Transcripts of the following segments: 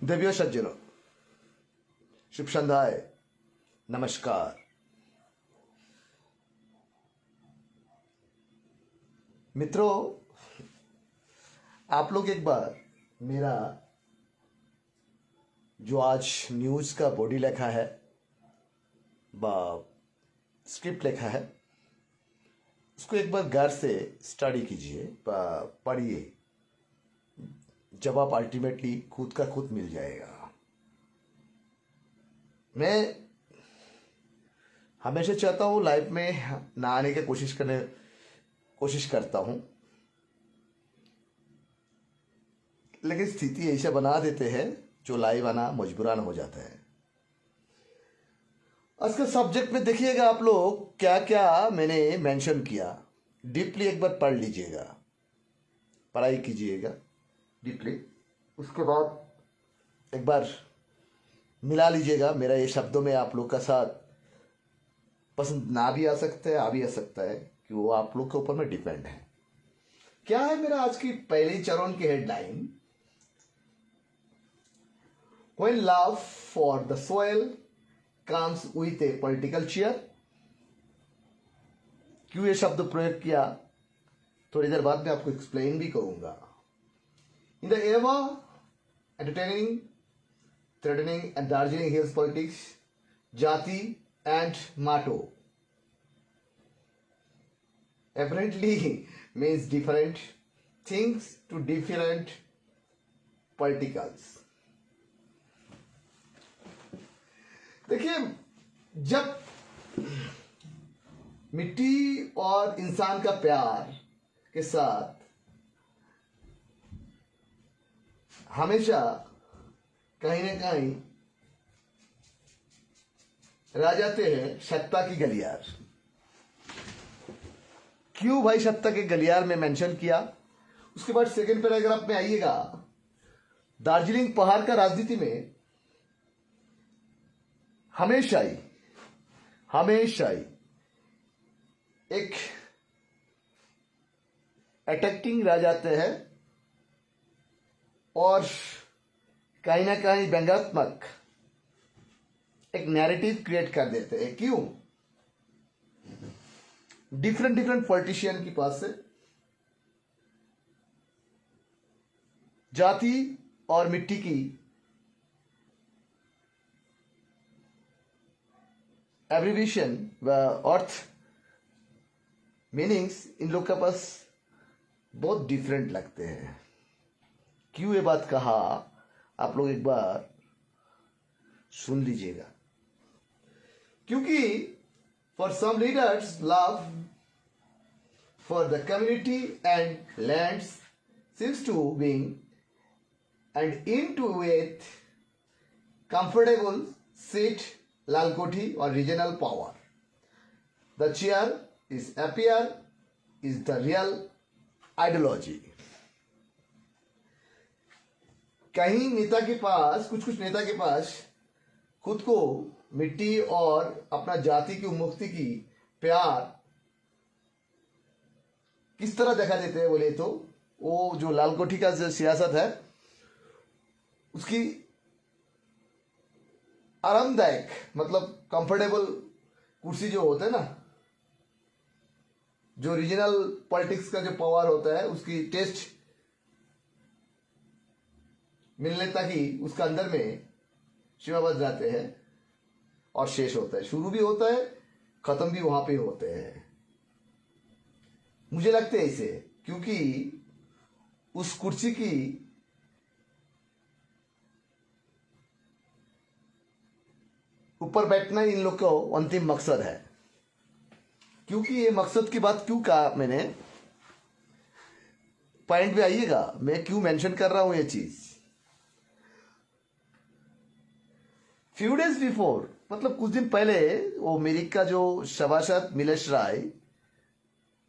दिव्य सज्जनों, शुभ संध्याय, नमस्कार। मित्रों, आप लोग एक बार मेरा जो आज न्यूज का बॉडी लिखा है स्क्रिप्ट लिखा है, उसको एक बार घर से स्टडी कीजिए, पढ़िए। जवाब अल्टीमेटली खुद का खुद मिल जाएगा। मैं हमेशा चाहता हूँ लाइफ में ना आने की कोशिश करता हूँ, लेकिन स्थिति ऐसा बना देते हैं जो लाइव आना मजबूरन हो जाता है। आज का सब्जेक्ट में देखिएगा आप लोग क्या क्या मैंने मेंशन किया, डीपली एक बार पढ़ लीजिएगा, पढ़ाई कीजिएगा डीपली। उसके बाद एक बार मिला लीजिएगा। मेरा ये शब्दों में आप लोग का साथ पसंद ना भी आ सकता है, आ भी आ सकता है, कि वो आप लोग के ऊपर में डिपेंड है। क्या है मेरा आज की पहली चरण की headline, When love for the soil comes with a political cheer। क्यों ये शब्द प्रयोग किया, थोड़ी देर बाद में आपको एक्सप्लेन भी करूंगा। In the ever entertaining, threatening and Darjeeling Hills politics, Jati and Mato apparently means different things to different politicals। देखिए, जब मिट्टी और इंसान का प्यार के साथ हमेशा कहीं ना कहीं रह जाते हैं सत्ता की गलियार। क्यों भाई सत्ता के गलियार में मेंशन किया? उसके बाद सेकंड पैराग्राफ में आइएगा। दार्जिलिंग पहाड़ का राजनीति में हमेशा ही एक अटैकिंग रह जाते हैं और कहीं ना कहीं व्यंग्यात्मक एक नैरेटिव क्रिएट कर देते हैं। क्यों? डिफरेंट पॉलिटिशियन के पास से जाति और मिट्टी की एब्रिविएशन व अर्थ मीनिंग्स इन लोग के पास बहुत डिफरेंट लगते हैं। क्यों ये बात कहा, आप लोग एक बार सुन लीजिएगा। क्योंकि for some leaders love for the community and lands seems to being and into with comfortable seat, Lalkothi और regional power. The chair is appear is the real ideology. कहीं नेता के पास, कुछ नेता के पास खुद को मिट्टी और अपना जाति की मुक्ति की प्यार किस तरह दिखा देते हैं बोले तो, वो जो लालकोठी का जो सियासत है उसकी आरामदायक मतलब कंफर्टेबल कुर्सी जो होता है ना, जो रीजनल पॉलिटिक्स का जो पावर होता है उसकी टेस्ट मिलने तक ही उसके अंदर में सीमाबद्ध जाते हैं और शेष होता है। शुरू भी होता है, खत्म भी वहां पे होते हैं। मुझे लगता है इसे, क्योंकि उस कुर्सी की ऊपर बैठना इन लोग का अंतिम मकसद है। क्योंकि ये मकसद की बात क्यों कहा मैंने, पॉइंट पे आइएगा मैं क्यों मेंशन कर रहा हूं ये चीज। फ्यू डेज बिफोर, मतलब कुछ दिन पहले, वो मेरिक का जो सभासद मिलेश राय,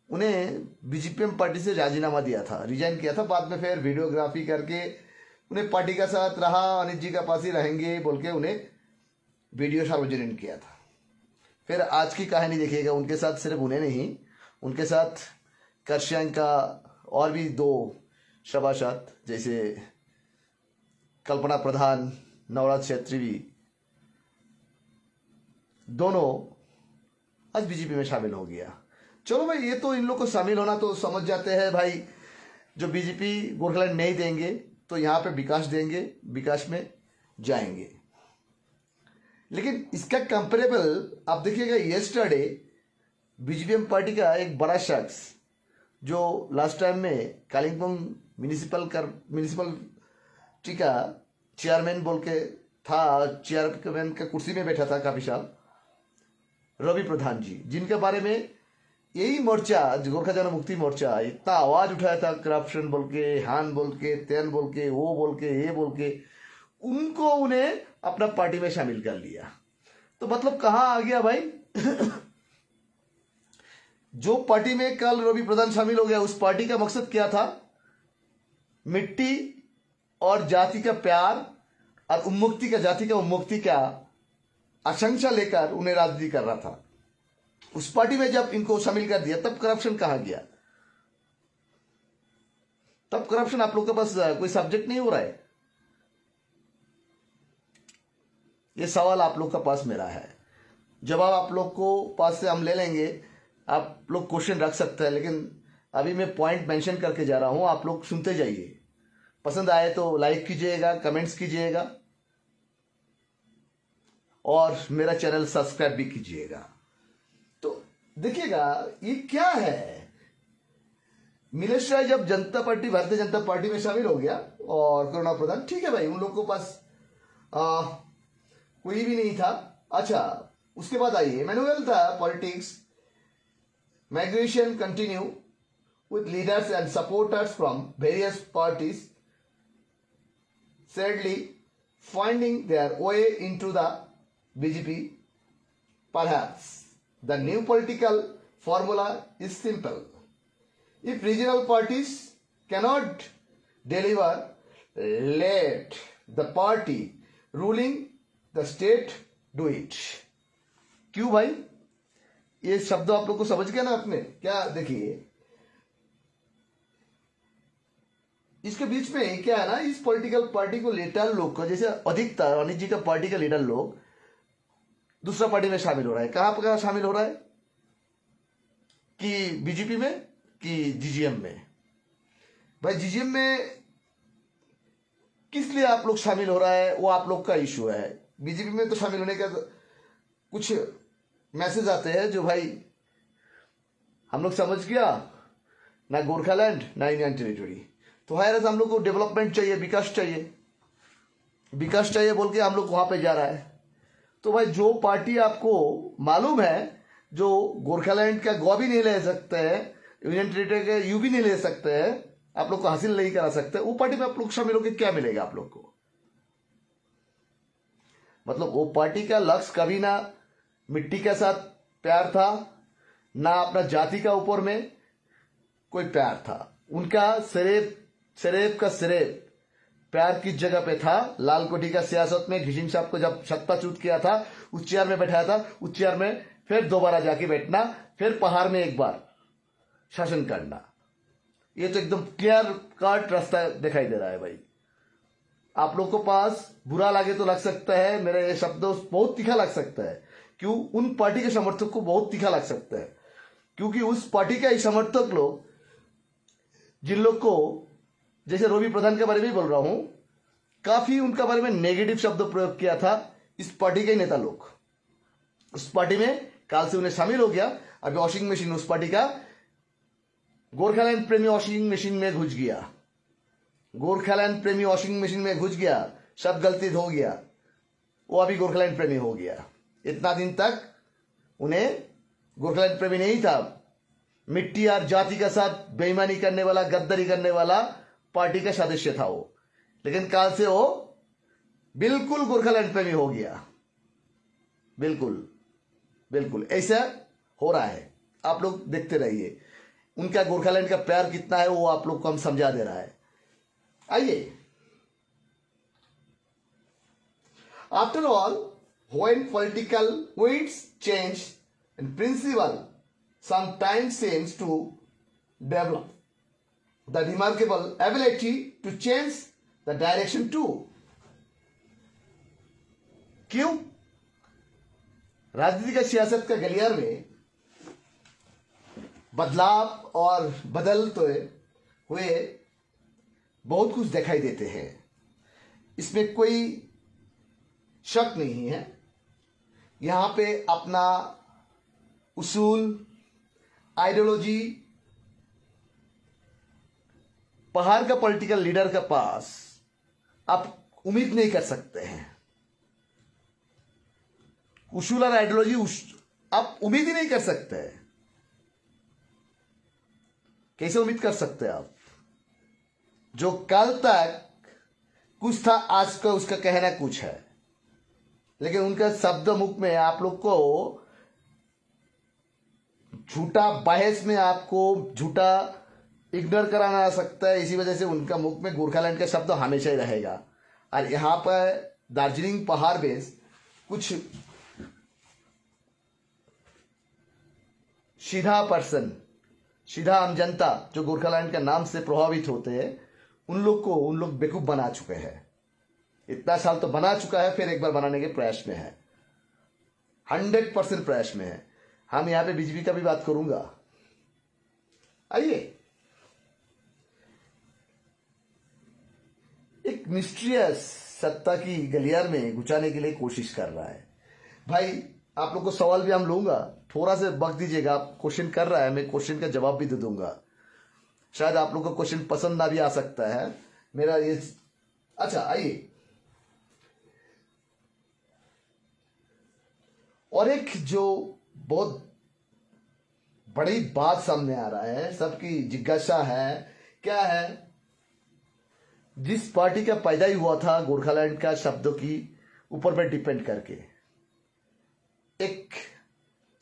उन्हें बीजेपीएम पार्टी से राजीनामा दिया था, रिजाइन किया था। बाद में फिर वीडियोग्राफी करके उन्हें पार्टी का साथ रहा, अनिल जी का पास ही रहेंगे बोल के उन्हें वीडियो सार्वजनिक किया था। फिर आज की कहानी देखिएगा, उनके साथ सिर्फ उन्हें नहीं, उनके साथ कर्शियांग का और भी दो सभासद जैसे कल्पना प्रधान, नवराज छेत्री भी दोनों आज बीजेपी में शामिल हो गया। चलो भाई, ये तो इन लोग को शामिल होना तो समझ जाते हैं भाई, जो बीजेपी गोरखालैंड नहीं देंगे तो यहाँ पे विकास देंगे, विकास में जाएंगे। लेकिन इसका कंपेरेबल आप देखिएगा, यस्टरडे बीजेपीएम पार्टी का एक बड़ा शख्स जो लास्ट टाइम में कालिम्पोंग म्यूनिसिपलिटी का चेयरमैन बोल के था, चेयरमैन का कुर्सी में बैठा था काफी साल, रवि प्रधान जी, जिनके बारे में यही मोर्चा, गोरखा जनमुक्ति मोर्चा, इतना आवाज उठाया था करप्शन बोल के, हान बोल के, तेन बोल के, वो बोल के, ये बोल के, उनको उन्हें अपना पार्टी में शामिल कर लिया। तो मतलब कहाँ आ गया भाई जो पार्टी में कल रवि प्रधान शामिल हो गया, उस पार्टी का मकसद क्या था? मिट्टी और जाति का प्यार और उन्मुक्ति का, जाति का उन्मुक्ति का आशंका लेकर उन्हें राजनीति कर रहा था। उस पार्टी में जब इनको शामिल कर दिया, तब करप्शन कहां गया? तब करप्शन आप लोग के पास कोई सब्जेक्ट नहीं हो रहा है। ये सवाल आप लोग का पास मेरा है, जवाब आप लोग को पास से हम ले लेंगे। आप लोग क्वेश्चन रख सकते हैं, लेकिन अभी मैं पॉइंट मेंशन करके जा रहा हूं, आप लोग सुनते जाइए। पसंद आए तो लाइक कीजिएगा, कमेंट्स कीजिएगा और मेरा चैनल सब्सक्राइब भी कीजिएगा। तो देखिएगा ये क्या है, नीलेश राय जब जनता पार्टी, भारतीय जनता पार्टी में शामिल हो गया और करुणा प्रधान, ठीक है भाई, उन लोगों के पास कोई भी नहीं था। अच्छा, उसके बाद आइए मैनुअल था politics, migration continue with leaders and supporters from various parties sadly finding their way into the BJP. Perhaps the new political formula is simple. If regional parties cannot deliver, let the party ruling the state do it. क्यों भाई? ये शब्द आप लोग को समझ गया ना आपने क्या? देखिए इसके बीच में क्या है ना, इस पॉलिटिकल पार्टी को लीडर लोग को, जैसे अधिकतर अनिल जी का पार्टी का लीडर लोग दूसरा पार्टी में शामिल हो रहा है। कहां शामिल हो रहा है? कि बीजेपी में कि जीजीएम में? भाई जीजीएम में किस लिए आप लोग शामिल हो रहा है वो आप लोग का इशू है। बीजेपी में तो शामिल होने का कुछ मैसेज आते हैं जो भाई हम लोग समझ गया ना, गोरखालैंड ना इंडियन टेरिटरी, तो है हम लोग को डेवलपमेंट चाहिए, विकास चाहिए, विकास चाहिए बोल के हम लोग वहां पे जा रहा है। तो भाई जो पार्टी आपको मालूम है जो गोरखालैंड का गौ भी नहीं ले सकते हैं, यूनियन टेरिटरी का यू भी नहीं ले सकते हैं, आप लोग को हासिल नहीं करा सकते, वो पार्टी में आप लोग शामिल होकर क्या मिलेगा आप लोग को? मतलब वो पार्टी का लक्ष्य कभी ना मिट्टी के साथ प्यार था, ना अपना जाति का ऊपर में कोई प्यार था। उनका सिरेब का सिरेब प्यार किस जगह पे था? लाल कोठी का सियासत में घिसिंग साहब को जब सत्ताच्युत किया था, उस चेयर में बैठाया था, उस चेयर में फिर दोबारा जाके बैठना, फिर पहाड़ में एक बार शासन करना। ये तो एकदम क्लियर कट रास्ता दिखाई दे रहा है भाई। आप लोग को पास बुरा लगे तो लग सकता है, मेरे ये शब्द बहुत तीखा लग सकता है, क्यों? उन पार्टी के समर्थक को बहुत तीखा लग सकता है, क्योंकि उस पार्टी का ही समर्थक लोग, जिन लोग को, जैसे रवि प्रधान के बारे में बोल रहा हूं, काफी उनका बारे में नेगेटिव शब्द प्रयोग किया था इस पार्टी के नेता लोग। उस पार्टी में काल से उन्हें शामिल हो गया। अभी वॉशिंग मशीन उस पार्टी का, गोरखालैंड प्रेमी वॉशिंग मशीन में घुस गया, गोरखालैंड प्रेमी वॉशिंग मशीन में घुस गया, सब गलती हो गया, वो अभी गोरखालैंड प्रेमी हो गया। इतना दिन तक उन्हें गोरखालैंड प्रेमी नहीं था, मिट्टी और जाति के साथ बेईमानी करने वाला, गद्दारी करने वाला पार्टी का सदस्य था वो। लेकिन काल से वो बिल्कुल गोरखालैंड प्रेमी हो गया। बिल्कुल बिल्कुल ऐसा हो रहा है, आप लोग देखते रहिए। उनका गोरखालैंड का प्यार कितना है वो आप लोग को हम समझा दे रहा है। आइए, after all when political winds change and principle sometimes seems to develop the remarkable ability to change the direction too. क्यों? राजनीति का सियासत का गलियार में बदलाव और बदलते हुए बहुत कुछ दिखाई देते हैं, इसमें कोई शक नहीं है। यहां पे अपना उसूल, आइडियोलॉजी पहाड़ का पॉलिटिकल लीडर के पास आप उम्मीद नहीं कर सकते हैं। उसूल और आइडियोलॉजी आप उम्मीद ही नहीं कर सकते हैं। कैसे उम्मीद कर सकते हैं आप? जो कल तक कुछ था, आज का उसका कहना कुछ है, लेकिन उनका शब्द मुख में आप लोग को झूठा बहस में आपको झूठा इग्नोर कराना आ सकता है। इसी वजह से उनका मुख में गोरखालैंड का शब्द हमेशा ही रहेगा। और यहाँ पर दार्जिलिंग पहाड़ बेस कुछ सीधा पर्सन, सीधा आम जनता जो गोरखालैंड के नाम से प्रभावित होते हैं, उन लोग बेवकूफ बना चुके हैं। इतना साल तो बना चुका है, फिर एक बार बनाने के प्रयास में है, 100% प्रयास में है। हम यहां पे बीजेपी का भी बात करूंगा। आइए, एक मिस्ट्रियस सत्ता की गलियार में घुसाने के लिए कोशिश कर रहा है। भाई आप लोग को सवाल भी हम लूंगा, थोड़ा सा वक्त दीजिएगा। आप क्वेश्चन कर रहा है, मैं क्वेश्चन का जवाब भी दे दूंगा। शायद आप लोग को क्वेश्चन पसंद ना भी आ सकता है मेरा ये। अच्छा आइए, और एक जो बहुत बड़ी बात सामने आ रहा है, सबकी जिज्ञासा है, क्या है? जिस पार्टी का पैदा ही हुआ था गोरखालैंड का शब्दों की ऊपर पर डिपेंड करके, एक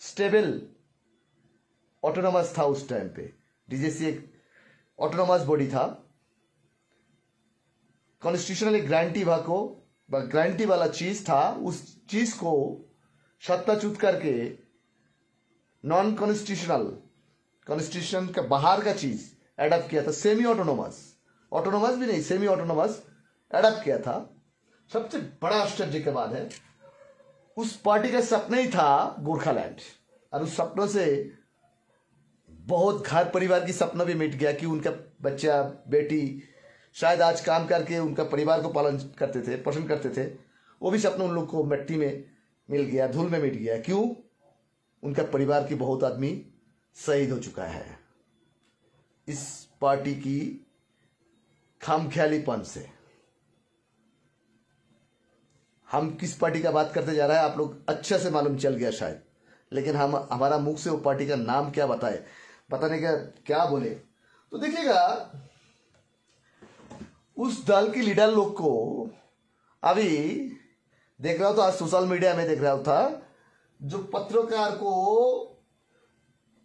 स्टेबल ऑटोनोमस था उस टाइम पे। डीजेसी एक ऑटोनोमस बॉडी था, कॉन्स्टिट्यूशनली ग्रांटी वाला चीज था। उस चीज को सत्ताच्युत करके नॉन कॉन्स्टिट्यूशन के बाहर का चीज एडप्ट किया था। सेमी ऑटोनोमस भी नहीं, सेमी ऑटोनोमस एडप्ट किया था। सबसे बड़ा आश्चर्य के बाद है, उस पार्टी का सपना ही था गोरखालैंड, और उस सपनों से बहुत घर परिवार की सपना भी मिट गया कि उनका बच्चा बेटी शायद आज काम करके उनका परिवार को पालन करते थे, पोषण करते थे, वो भी सपना उन लोग को मिट्टी में मिल गया, धूल में मिट गया। क्यों? उनका परिवार की बहुत आदमी शहीद हो चुका है इस पार्टी की खामख्यालीपन से। हम किस पार्टी का बात करते जा रहा है आप लोग अच्छे से मालूम चल गया शायद, लेकिन हमारा मुख से वो पार्टी का नाम क्या बताने का क्या बोले तो देखिएगा, उस दल के लीडर लोग को अभी देख रहा हो तो आज सोशल मीडिया में देख रहा था, जो पत्रकार को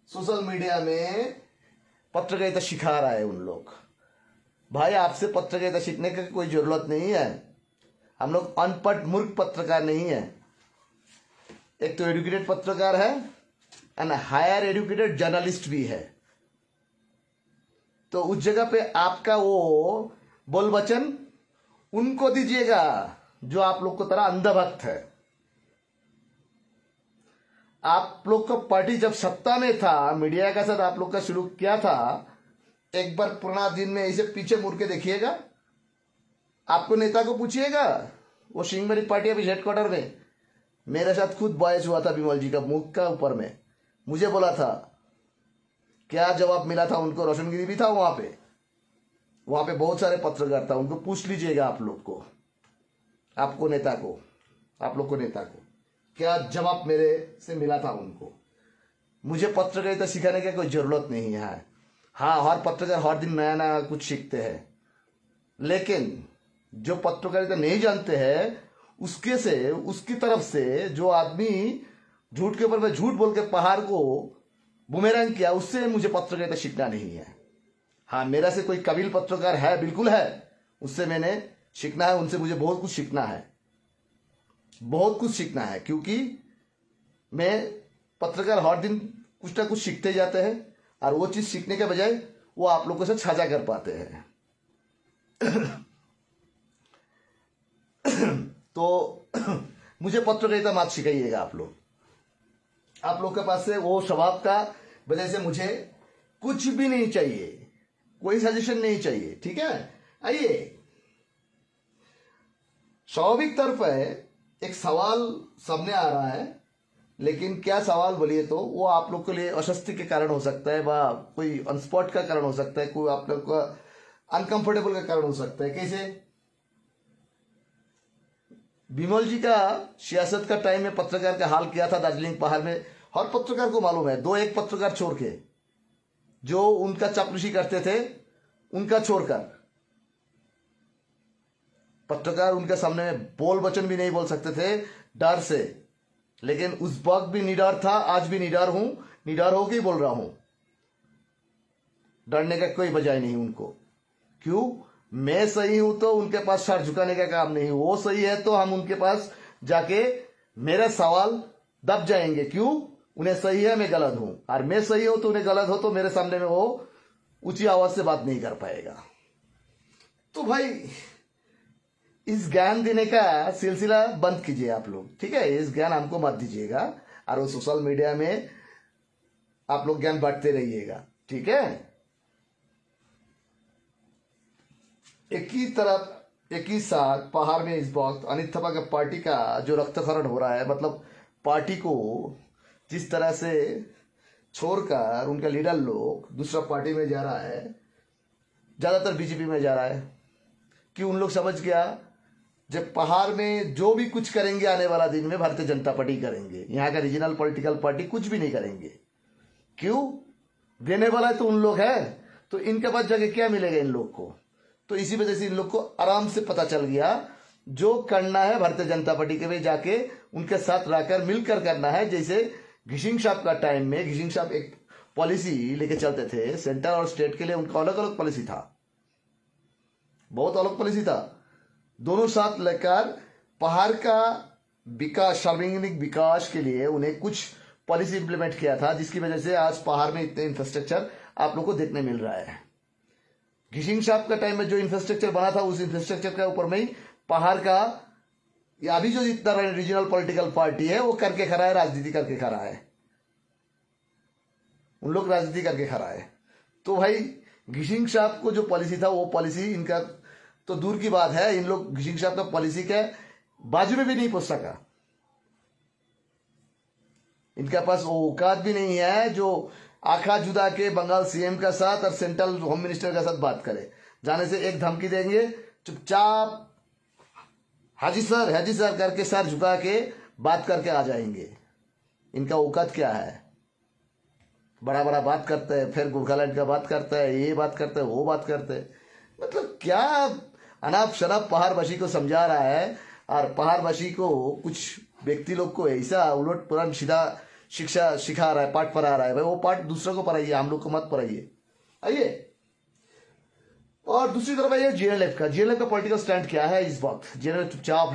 सोशल मीडिया में पत्रकारिता सिखा रहा है उन लोग। भाई आपसे पत्रकारिता सीखने की कोई जरूरत नहीं है। हम लोग अनपढ़ मूर्ख पत्रकार नहीं है। एक तो एजुकेटेड पत्रकार है एंड हायर एजुकेटेड जर्नलिस्ट भी है। तो उस जगह पे आपका वो बोल वचन उनको दीजिएगा जो आप लोग को तरह अंधभक्त है। आप लोग का पार्टी जब सत्ता में था, मीडिया के साथ आप लोग का शुरू किया था, एक बार पुराना दिन में इसे पीछे मुड़ के देखिएगा, आपको नेता को पूछिएगा। वो सिंहमरी पार्टी अभी हेडक्वार्टर में मेरे साथ खुद बहस हुआ था विमल जी का मुख का ऊपर में, मुझे बोला था, क्या जवाब मिला था उनको? रोशनगिरी भी था वहां पे बहुत सारे पत्रकार था, उनको पूछ लीजिएगा आप लोग को, आप लोग को नेता को क्या जवाब मेरे से मिला था उनको। मुझे पत्रकारिता सिखाने की कोई जरूरत नहीं है। हाँ, हर पत्रकार हर दिन नया नया कुछ सीखते हैं, लेकिन जो पत्रकारिता नहीं जानते हैं उसकी तरफ से जो आदमी झूठ के ऊपर में झूठ बोल के पहाड़ को बुमेरंग किया, उससे मुझे पत्रकारिता सीखना नहीं है। हाँ, मेरा से कोई कबील पत्रकार है, बिल्कुल है, उससे मैंने सीखना है, उनसे मुझे बहुत कुछ सीखना है, क्योंकि मैं पत्रकार हर दिन कुछ ना कुछ सीखते जाते हैं, और वो चीज सीखने के बजाय वो आप लोगों से साझा कर पाते हैं। तो मुझे पत्रकारिता मत सिखाइएगा आप लोग के पास से वो स्वभाव का वजह से मुझे कुछ भी नहीं चाहिए, कोई सजेशन नहीं चाहिए, ठीक है। आइए, स्वाभाविक तौर पर एक सवाल सामने आ रहा है, लेकिन क्या सवाल बोलिए तो वो आप लोग के लिए अस्वस्थ के कारण हो सकता है, व कोई अनस्पॉट का कारण हो सकता है, कोई आप लोग का अनकंफर्टेबल का कारण हो सकता है। कैसे? बिमल जी का सियासत का टाइम में पत्रकार का हाल किया था दार्जिलिंग पहाड़ में, हर पत्रकार को मालूम है, दो एक पत्रकार छोड़ के जो उनका चापलूसी करते थे, उनका छोड़कर पत्रकार उनके सामने में बोल वचन भी नहीं बोल सकते थे डर से। लेकिन उस वक्त भी निडर था, आज भी निडर हूं, निडर होकर ही बोल रहा हूं, डरने का कोई बजाय नहीं उनको। क्यों? मैं सही हूं तो उनके पास सर झुकाने का काम नहीं, वो सही है तो हम उनके पास जाके मेरे सवाल दब जाएंगे। क्यों? उन्हें सही है, मैं गलत हूं, और मैं सही हूं तो उन्हें गलत हो, तो मेरे सामने में वो ऊंची आवाज से बात नहीं कर पाएगा। तो भाई इस ज्ञान देने का सिलसिला बंद कीजिए आप लोग, ठीक है। इस ज्ञान हमको मत दीजिएगा, और वो सोशल मीडिया में आप लोग ज्ञान बांटते रहिएगा, ठीक है। एक ही तरफ एक ही साथ पहाड़ में इस वक्त अनिल थपा का पार्टी का जो रक्तक्षरण हो रहा है, मतलब पार्टी को जिस तरह से छोड़कर उनका लीडर लोग दूसरा पार्टी में जा रहा है, ज्यादातर बीजेपी में जा रहा है, कि उन लोग समझ गया जब पहाड़ में जो भी कुछ करेंगे आने वाला दिन में भारतीय जनता पार्टी करेंगे, यहाँ का रीजनल पॉलिटिकल पार्टी कुछ भी नहीं करेंगे। क्यों? देने वाला तो उन लोग है, तो इनके पास जाके क्या मिलेगा इन लोग को? तो इसी वजह से इन लोग को आराम से पता चल गया जो करना है भारतीय जनता पार्टी के में जाके उनके साथ रहकर मिलकर करना है। जैसे घिशिंग साहब का टाइम में घिशिंग साहब एक पॉलिसी लेके चलते थे, सेंटर और स्टेट के लिए उनका अलग अलग पॉलिसी था, बहुत अलग पॉलिसी था। दोनों साथ लेकर पहाड़ का विकास, सार्वजनिक विकास के लिए उन्हें कुछ पॉलिसी इंप्लीमेंट किया था, जिसकी वजह से आज पहाड़ में इतने इंफ्रास्ट्रक्चर आप लोग को देखने मिल रहा है। घिशिंग साहब का टाइम में जो इंफ्रास्ट्रक्चर बना था, उस इंफ्रास्ट्रक्चर के ऊपर में ही पहाड़ का या अभी जो जितना रीजनल पॉलिटिकल पार्टी है वो करके खड़ा है, राजनीति करके खड़ा है, उन लोग राजनीति करके खड़ा है। तो भाई घिशिंग साहब को जो पॉलिसी था वो पॉलिसी इनका तो दूर की बात है, इन लोग घिशिंग साहब का पॉलिसी के बाजू में भी नहीं पहुंच सका। इनके पास वो औकात भी नहीं है जो आंखा जुदा के बंगाल सीएम का साथ और सेंट्रल होम मिनिस्टर का साथ बात करे। जाने से एक धमकी देंगे, चुपचाप हाजी सर करके सर झुका के बात करके आ जाएंगे। इनका औकात क्या है? बड़ा बड़ा बात करते हैं, फिर गोरखालैंड का बात करता है, ये बात करते हैं, वो बात करते हैं। मतलब क्या अनाप शनाप पहाड़वासी को समझा रहा है, और पहाड़वासी को कुछ व्यक्ति लोग को ऐसा उलट पुलट सीधा शिक्षा सिखा रहा है, पाठ पढ़ा रहा है। भाई वो पाठ दूसरों को पढ़ाइए, हम लोग को मत पढ़ाइए। आइए, और दूसरी तरफ आइए जीएनएलएफ का पॉलिटिकल स्टैंड क्या है इस वक्त। जीएनएलएफ चुपचाप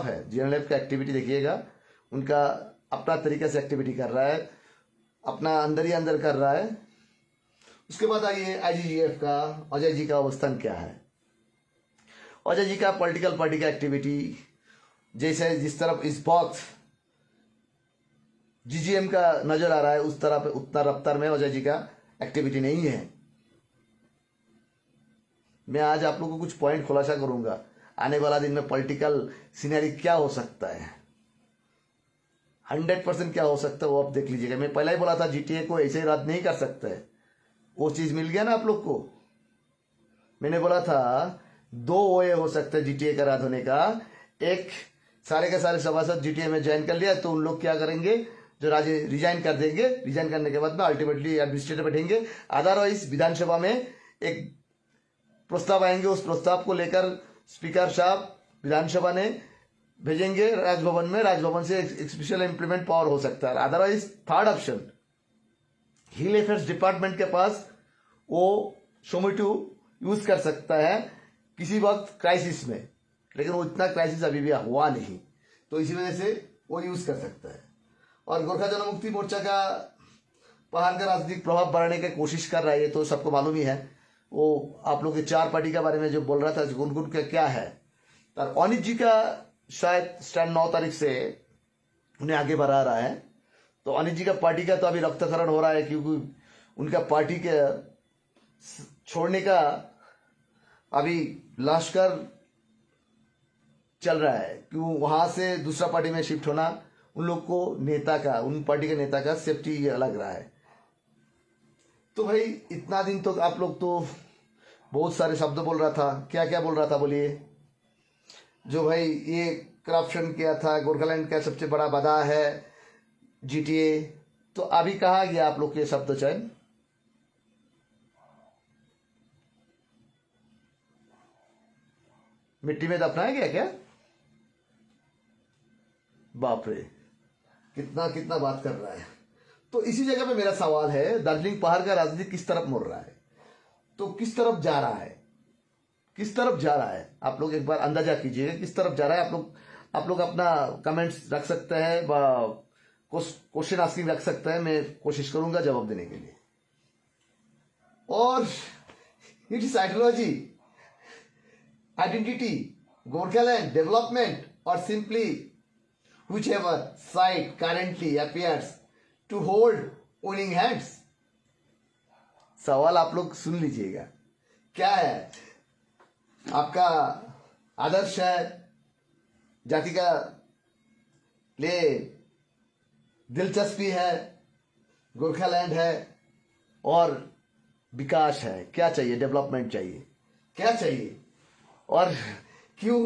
है। जीएनएलएफ का एक्टिविटी देखिएगा, उनका अपना तरीके से एक्टिविटी कर रहा है, अपना अंदर ही अंदर कर रहा है। उसके बाद आइए आईजीजीएफ का अजय जी का अवस्थान क्या है। अजय जी का पॉलिटिकल पार्टी का एक्टिविटी जैसे जिस तरफ इस वक्त जीजीएम का नजर आ रहा है, उस तरफ उतना रफ्तार में अजय जी का एक्टिविटी नहीं है। मैं आज आप लोगों को कुछ पॉइंट खुलासा करूंगा, आने वाला दिन में पॉलिटिकल सीनरी क्या हो सकता है, 100% क्या हो सकता है वो आप देख लीजिएगा। मैं पहले ही बोला था जीटीए को ऐसे ही रद्द नहीं कर सकते, वो चीज मिल गया ना आप लोग को। मैंने बोला था 2 वे हो सकता है जीटीए का रद्द होने का। एक, सारे के सारे सभासद जीटीए में ज्वाइन कर लिया तो उन लोग क्या करेंगे, जो राजे रिजाइन कर देंगे, रिजाइन करने के बाद में अल्टीमेटली एडमिनिस्ट्रेटर बैठेंगे। अदरवाइज विधानसभा में एक प्रस्ताव आएंगे, उस प्रस्ताव को लेकर स्पीकर साहब विधानसभा ने भेजेंगे राजभवन में, राजभवन से एक स्पेशल इंप्लीमेंट पावर हो सकता है। अदरवाइज थर्ड ऑप्शन, हिल अफेयर्स डिपार्टमेंट के पास वो सोमेटो यूज कर सकता है किसी वक्त क्राइसिस में, लेकिन वो इतना क्राइसिस अभी भी हुआ नहीं, तो इसी वजह से वो यूज कर सकता है। और गोरखा जनमुक्ति मोर्चा का पहाड़ का राजनीतिक प्रभाव बढ़ाने की कोशिश कर रहा है, ये तो सबको मालूम ही है। वो आप लोग के 4 पार्टी के बारे में जो बोल रहा था, गुनगुन का क्या है, और अनित जी का शायद स्टैंड 9 तारीख से उन्हें आगे बढ़ा रहा है। तो अनित जी का पार्टी का तो अभी रक्तकरण हो रहा है, क्योंकि उनका पार्टी के छोड़ने का अभी लश्कर चल रहा है, क्यों वहां से दूसरा पार्टी में शिफ्ट होना उन लोग को नेता का, उन पार्टी के नेता का सेफ्टी लग रहा है। तो भाई इतना दिन तो आप लोग तो बहुत सारे शब्द बोल रहा था, क्या क्या बोल रहा था बोलिए। जो भाई ये करप्शन किया था, गोरखालैंड का सबसे बड़ा बाधा है जीटीए, तो अभी कहा गया आप लोग के शब्द चयन? मिट्टी में दफनाया गया क्या? बाप रे, कितना कितना बात कर रहा है। तो इसी जगह पे मेरा सवाल है, दार्जिलिंग पहाड़ का राजनीति किस तरफ मुड़ रहा है? तो किस तरफ जा रहा है, किस तरफ जा रहा है? आप लोग एक बार अंदाजा कीजिएगा किस तरफ जा रहा है। आप लोग अपना कमेंट्स रख सकते हैं, क्वेश्चन आस्किंग रख सकते हैं, मैं कोशिश करूंगा जवाब देने के लिए। और it is ideology, identity, Gorkhaland development, और simply whichever side currently appears to hold winning hands? सवाल आप लोग सुन लीजिएगा, क्या है आपका आदर्श? है जाति का ले दिलचस्पी है, गोरखालैंड है और विकास है, क्या चाहिए? डेवलपमेंट चाहिए, क्या चाहिए? और क्यों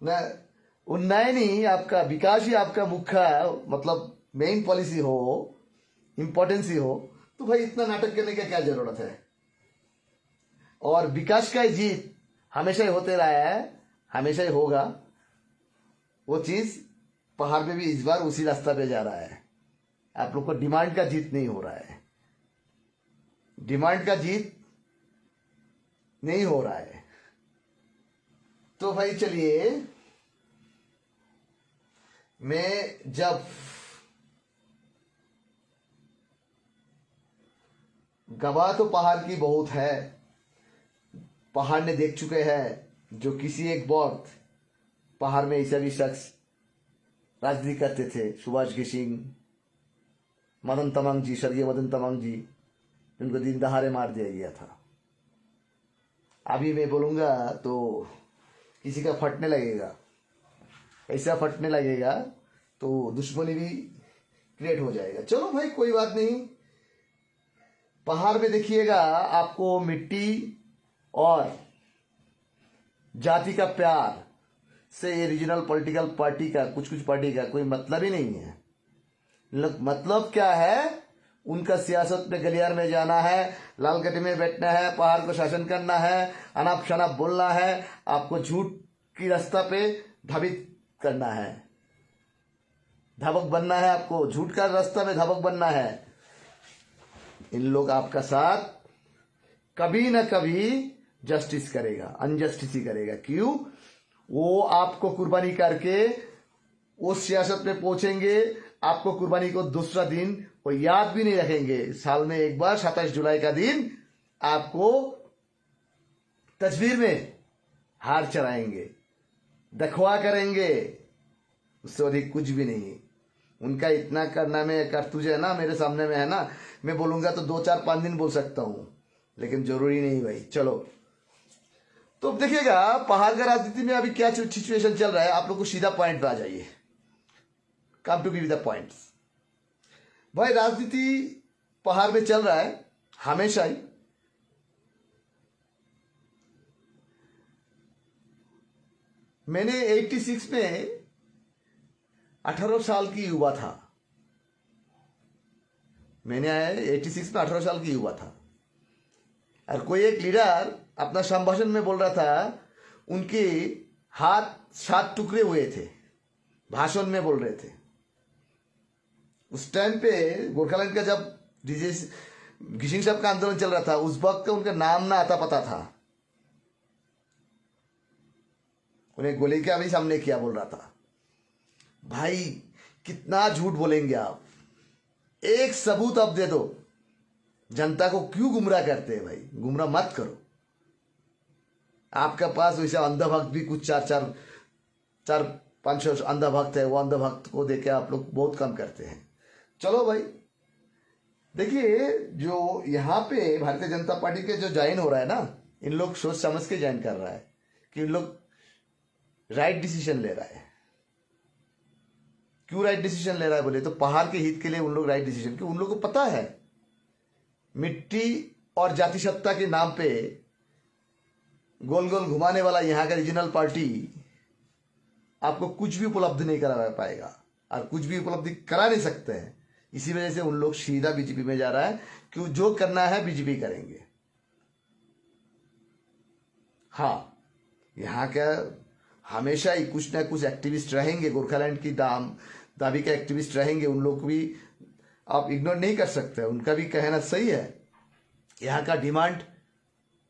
न उन्नयन ही आपका, विकास ही आपका मुख्य मतलब मेन पॉलिसी हो, इंपॉर्टेंस ही हो, तो भाई इतना नाटक करने का क्या जरूरत है? और विकास का जीत हमेशा ही होते रहा है, हमेशा ही होगा। वो चीज पहाड़ पे भी इस बार उसी रास्ता पे जा रहा है। आप लोग को डिमांड का जीत नहीं हो रहा है, डिमांड का जीत नहीं हो रहा है। तो भाई चलिए, मैं जब गवाह तो पहाड़ की बहुत है, पहाड़ ने देख चुके हैं जो किसी एक वक्त पहाड़ में ऐसा भी शख्स राजनीति करते थे, सुभाष घिसिंग, मदन तमांग जी, स्वर्गीय मदन तमांग जी, जिनको दिन दहाड़े मार दिया गया था। अभी मैं बोलूंगा तो किसी का फटने लगेगा, ऐसा फटने लगेगा तो दुश्मनी भी क्रिएट हो जाएगा। चलो भाई कोई बात नहीं, पहाड़ में देखिएगा आपको मिट्टी और जाति का प्यार से ये रीजनल पॉलिटिकल पार्टी का, कुछ कुछ पार्टी का कोई मतलब ही नहीं है। मतलब क्या है? उनका सियासत में गलियार में जाना है, लालगढ़ में बैठना है, पहाड़ को शासन करना है, अनाप शनाप बोलना है, आपको झूठ की रास्ता पे धावित करना है, धावक बनना है, आपको झूठ का रास्ता में धावक बनना है। इन लोग आपका साथ कभी ना कभी जस्टिस करेगा, अनजस्टिस ही करेगा। क्यों? वो आपको कुर्बानी करके उस सियासत में पहुंचेंगे, आपको कुर्बानी को दूसरा दिन वो याद भी नहीं रखेंगे। साल में एक बार 27 जुलाई का दिन आपको तस्वीर में हार चढ़ाएंगे, दखवा करेंगे, उससे अधिक कुछ भी नहीं। उनका इतना करना में कर तुझे ना, मेरे सामने में है ना, मैं बोलूंगा तो 2 4 5 दिन बोल सकता हूं, लेकिन जरूरी नहीं भाई। चलो तो देखिएगा पहाड़ का राजनीति में अभी क्या सिचुएशन चल रहा है। आप लोग को सीधा पॉइंट पे आ जाइए, come to give the points. भाई राजनीति पहाड़ में चल रहा है हमेशा ही। मैंने 86 में 18 साल की युवा था, मैंने 86 में 18 साल की युवा था, और कोई एक लीडर अपना संभाषण में बोल रहा था उनके हाथ 7 टुकड़े हुए थे, भाषण में बोल रहे थे। उस टाइम पे गोरखालैंड का जब घिसिंग साहब का आंदोलन चल रहा था, उस वक्त उनका नाम ना आता पता था। उन्हें गोली का भी सामने किया बोल रहा था। भाई कितना झूठ बोलेंगे आप? एक सबूत अब दे दो। जनता को क्यों गुमराह करते हैं भाई? गुमराह मत करो। आपका पास वैसे अंधा भक्त भी कुछ चार पांच छह अंधा भक्त है, वो अंधा भक्त को देके आप लोग बहुत कम करते हैं। चलो भाई, देखिए जो यहाँ पे भारतीय जनता पार्टी के जो ज्वाइन हो रहा है ना, इन लोग सोच समझ के ज्वाइन कर रहा है कि इन लोग राइट डिसीजन ले रहा है। क्यों राइट डिसीजन ले रहा है बोले तो पहाड़ के हित के लिए उन लोग राइट डिसीजन, क्यों उन लोग को पता है मिट्टी और जाति सत्ता के नाम पे गोल गोल घुमाने वाला यहाँ का रीजनल पार्टी आपको कुछ भी उपलब्ध नहीं करा पाएगा और कुछ भी उपलब्धि करा नहीं सकते हैं। इसी वजह से उन लोग सीधा बीजेपी में जा रहा है, क्यों जो करना है बीजेपी करेंगे। हाँ, यहाँ का हमेशा ही कुछ ना कुछ एक्टिविस्ट रहेंगे, गोरखालैंड की दाबी के एक्टिविस्ट रहेंगे, उन लोग को भी आप इग्नोर नहीं कर सकते, उनका भी कहना सही है। यहाँ का डिमांड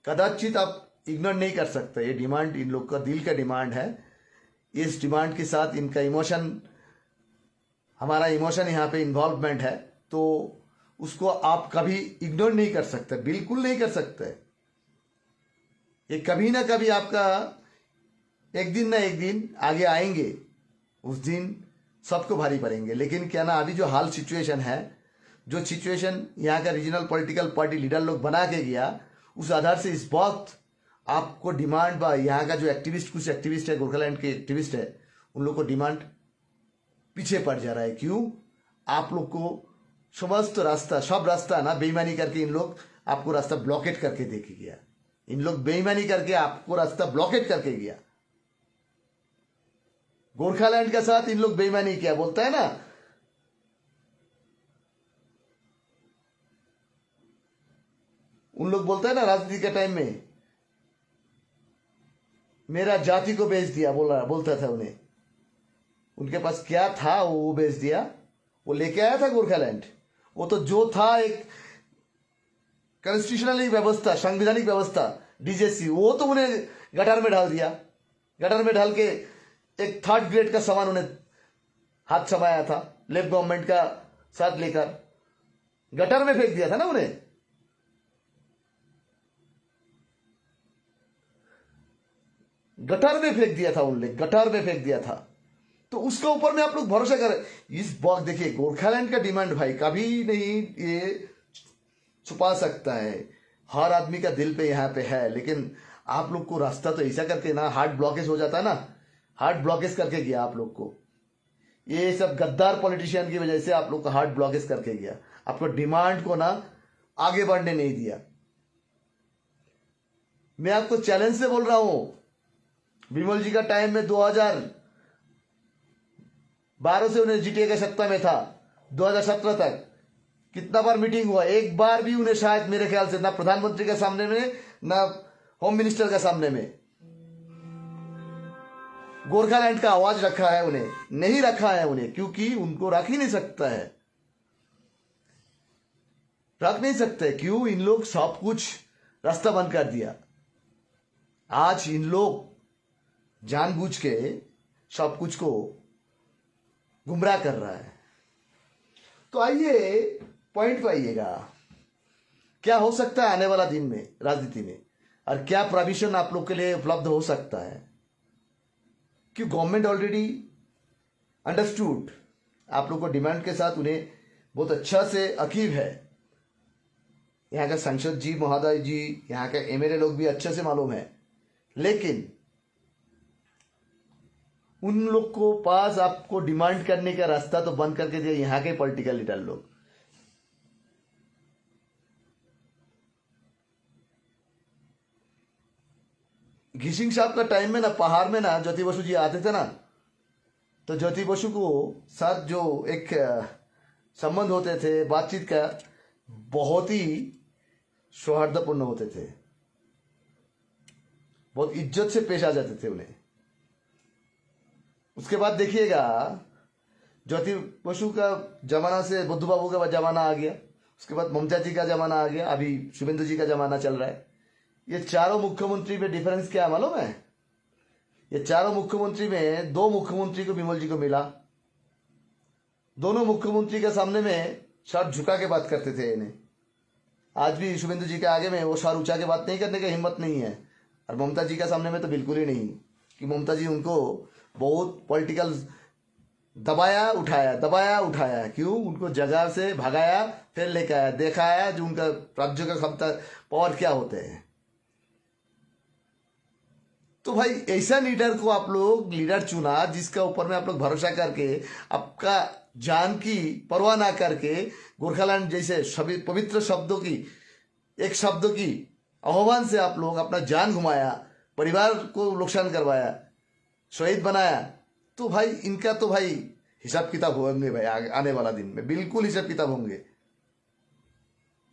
कदाचित आप इग्नोर नहीं कर सकते, ये डिमांड इन लोग का दिल का डिमांड है। इस डिमांड के साथ इनका इमोशन, हमारा इमोशन यहाँ पे इन्वॉल्वमेंट है, तो उसको आप कभी इग्नोर नहीं कर सकते, बिल्कुल नहीं कर सकते। ये कभी ना कभी आपका एक दिन ना एक दिन आगे आएंगे, उस दिन सबको भारी पड़ेंगे। लेकिन क्या ना, अभी जो हाल सिचुएशन है, जो सिचुएशन यहाँ का रीजनल पॉलिटिकल पार्टी लीडर लोग बना के गया, उस आधार से इस वक्त आपको डिमांड यहाँ का जो एक्टिविस्ट, कुछ एक्टिविस्ट है, गोरखालैंड के एक्टिविस्ट है, उन लोग को डिमांड पीछे पड़ जा रहा है। क्यों? आप लोग को समस्त रास्ता, सब रास्ता ना बेईमानी करके इन लोग आपको रास्ता ब्लॉकेट करके देके गया। इन लोग बेईमानी करके आपको रास्ता ब्लॉकेट करके गया। गोरखालैंड के साथ इन लोग बेईमानी किया, बोलता है ना, उन लोग बोलता है ना राजनीति के टाइम में, मेरा जाति को बेच दिया, बोलता था उन्हें। उनके पास क्या था वो बेच दिया, वो लेके आया था गोरखालैंड। वो तो जो था एक कॉन्स्टिट्यूशनल व्यवस्था, संवैधानिक व्यवस्था, डीजेसी, वो तो उन्हें गटार में डाल दिया। गटार में डाल के एक थर्ड ग्रेड का सामान उन्हें हाथ समाया था, लेफ्ट गवर्नमेंट का साथ लेकर गटार में फेंक दिया था ना उन्हें। गटार में फेंक दिया था उन्हें, गटार में फेंक दिया था। तो उसके ऊपर में आप लोग भरोसा करें। इस बात देखिए, गोरखालैंड का डिमांड भाई कभी नहीं ये छुपा सकता है, हर आदमी का दिल पे यहाँ पे है। लेकिन आप लोग को रास्ता तो ऐसा करके ना हार्ट ब्लॉकेज हो जाता है ना, हार्ट ब्लॉकेज करके गया आप लोग को। ये सब गद्दार पॉलिटिशियन की वजह से आप लोग को हार्ट ब्लॉकेज करके गया, आपको डिमांड को ना आगे बढ़ने नहीं दिया। मैं आपको चैलेंज से बोल रहा हूं, विमल जी का टाइम में 2012 से उन्हें जीटीए का सत्ता में था, 2017 तक कितना बार मीटिंग हुआ, एक बार भी उन्हें शायद मेरे ख्याल से ना प्रधानमंत्री के सामने में ना होम मिनिस्टर के सामने में गोरखालैंड का आवाज रखा है, उन्हें नहीं रखा है उन्हें, क्योंकि उनको रख ही नहीं सकता है, रख नहीं सकते। क्यों? इन लोग सब कुछ रास्ता बंद कर दिया। आज इन लोग जानबूझ के सब कुछ को गुमराह कर रहा है। तो आइए पॉइंट पे आइएगा, क्या हो सकता है आने वाला दिन में राजनीति में, और क्या प्रोविजन आप लोग के लिए उपलब्ध हो सकता है। क्यों? गवर्नमेंट ऑलरेडी अंडरस्टूड, आप लोग को डिमांड के साथ उन्हें बहुत अच्छा से अकीब है। यहाँ का सांसद जी महोदय जी, यहाँ के एमएलए लोग भी अच्छे से मालूम है। लेकिन उन लोग को पास आपको डिमांड करने का रास्ता तो बंद करके दिया यहाँ के पॉलिटिकल लीडर लोग। घिसिंग साहब का टाइम में ना पहाड़ में ना ज्योति बसु जी आते थे ना, तो ज्योति बसु को साथ जो एक संबंध होते थे, बातचीत का बहुत ही सौहार्दपूर्ण होते थे, बहुत इज्जत से पेश आ जाते थे उन्हें। उसके बाद देखिएगा ज्योति बसु का जमाना से बुद्धू बाबू का जमाना आ गया, उसके बाद ममता जी का जमाना आ गया, अभी शुभेंदु जी का जमाना चल रहा है। ये चारों मुख्यमंत्री में डिफरेंस क्या मालूम है? ये चारों मुख्यमंत्री में दो मुख्यमंत्री को विमल जी को मिला, दोनों मुख्यमंत्री के सामने में सर झुका के बात करते थे इन्हें। आज भी शुभेंदु जी के आगे में वो सर ऊंचा के बात नहीं करने की हिम्मत नहीं है, और ममता जी का सामने में तो बिल्कुल ही नहीं, कि ममता जी उनको बहुत पॉलिटिकल दबाया उठाया, क्यों? उनको जगह से भगाया, फिर लेकर आया, दिखाया जो उनका राज्य का क्षमता पावर क्या होते हैं। तो भाई ऐसा लीडर को आप लोग लीडर चुना जिसका ऊपर में आप लोग भरोसा करके, आपका जान की परवाह ना करके, गोरखालैंड जैसे सभी पवित्र शब्दों की, एक शब्दों की आह्वान से आप लोग अपना जान घुमाया, परिवार को नुकसान करवाया, शहीद बनाया। तो भाई इनका तो भाई हिसाब किताब होंगे भाई, आने वाला दिन में बिल्कुल हिसाब किताब होंगे।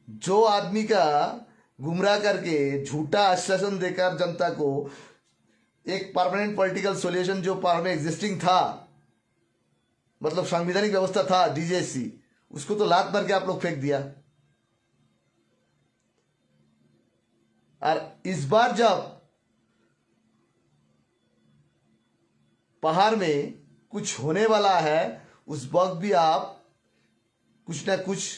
जो आदमी का गुमराह करके झूठा आश्वासन देकर जनता को एक परमानेंट पॉलिटिकल सॉल्यूशन जो पार में एग्जिस्टिंग था, मतलब संवैधानिक व्यवस्था था डीजेसी, उसको तो लात मार के आप लोग फेंक दिया। और इस बार जब पहाड़ में कुछ होने वाला है, उस वक्त भी आप कुछ ना कुछ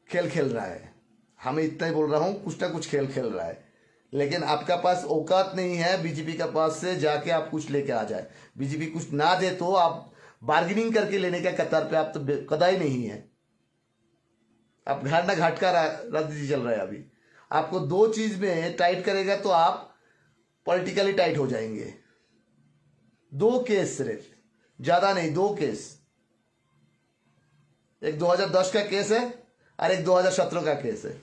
खेल खेल रहा है। हमें इतना ही बोल रहा हूं, कुछ ना कुछ खेल खेल रहा है, लेकिन आपका पास औकात नहीं है बीजेपी का पास से जाके आप कुछ लेके आ जाए। बीजेपी कुछ ना दे तो आप बार्गेनिंग करके लेने का कतार पे आप तो कदाई नहीं है। आप घाट ना घाट का राजनीति चल रहा है अभी। आपको दो चीज में टाइट करेगा तो आप पॉलिटिकली टाइट हो जाएंगे। दो केस सिर्फ, ज्यादा नहीं, दो केस। एक 2010 का केस है और एक 2017 का केस है,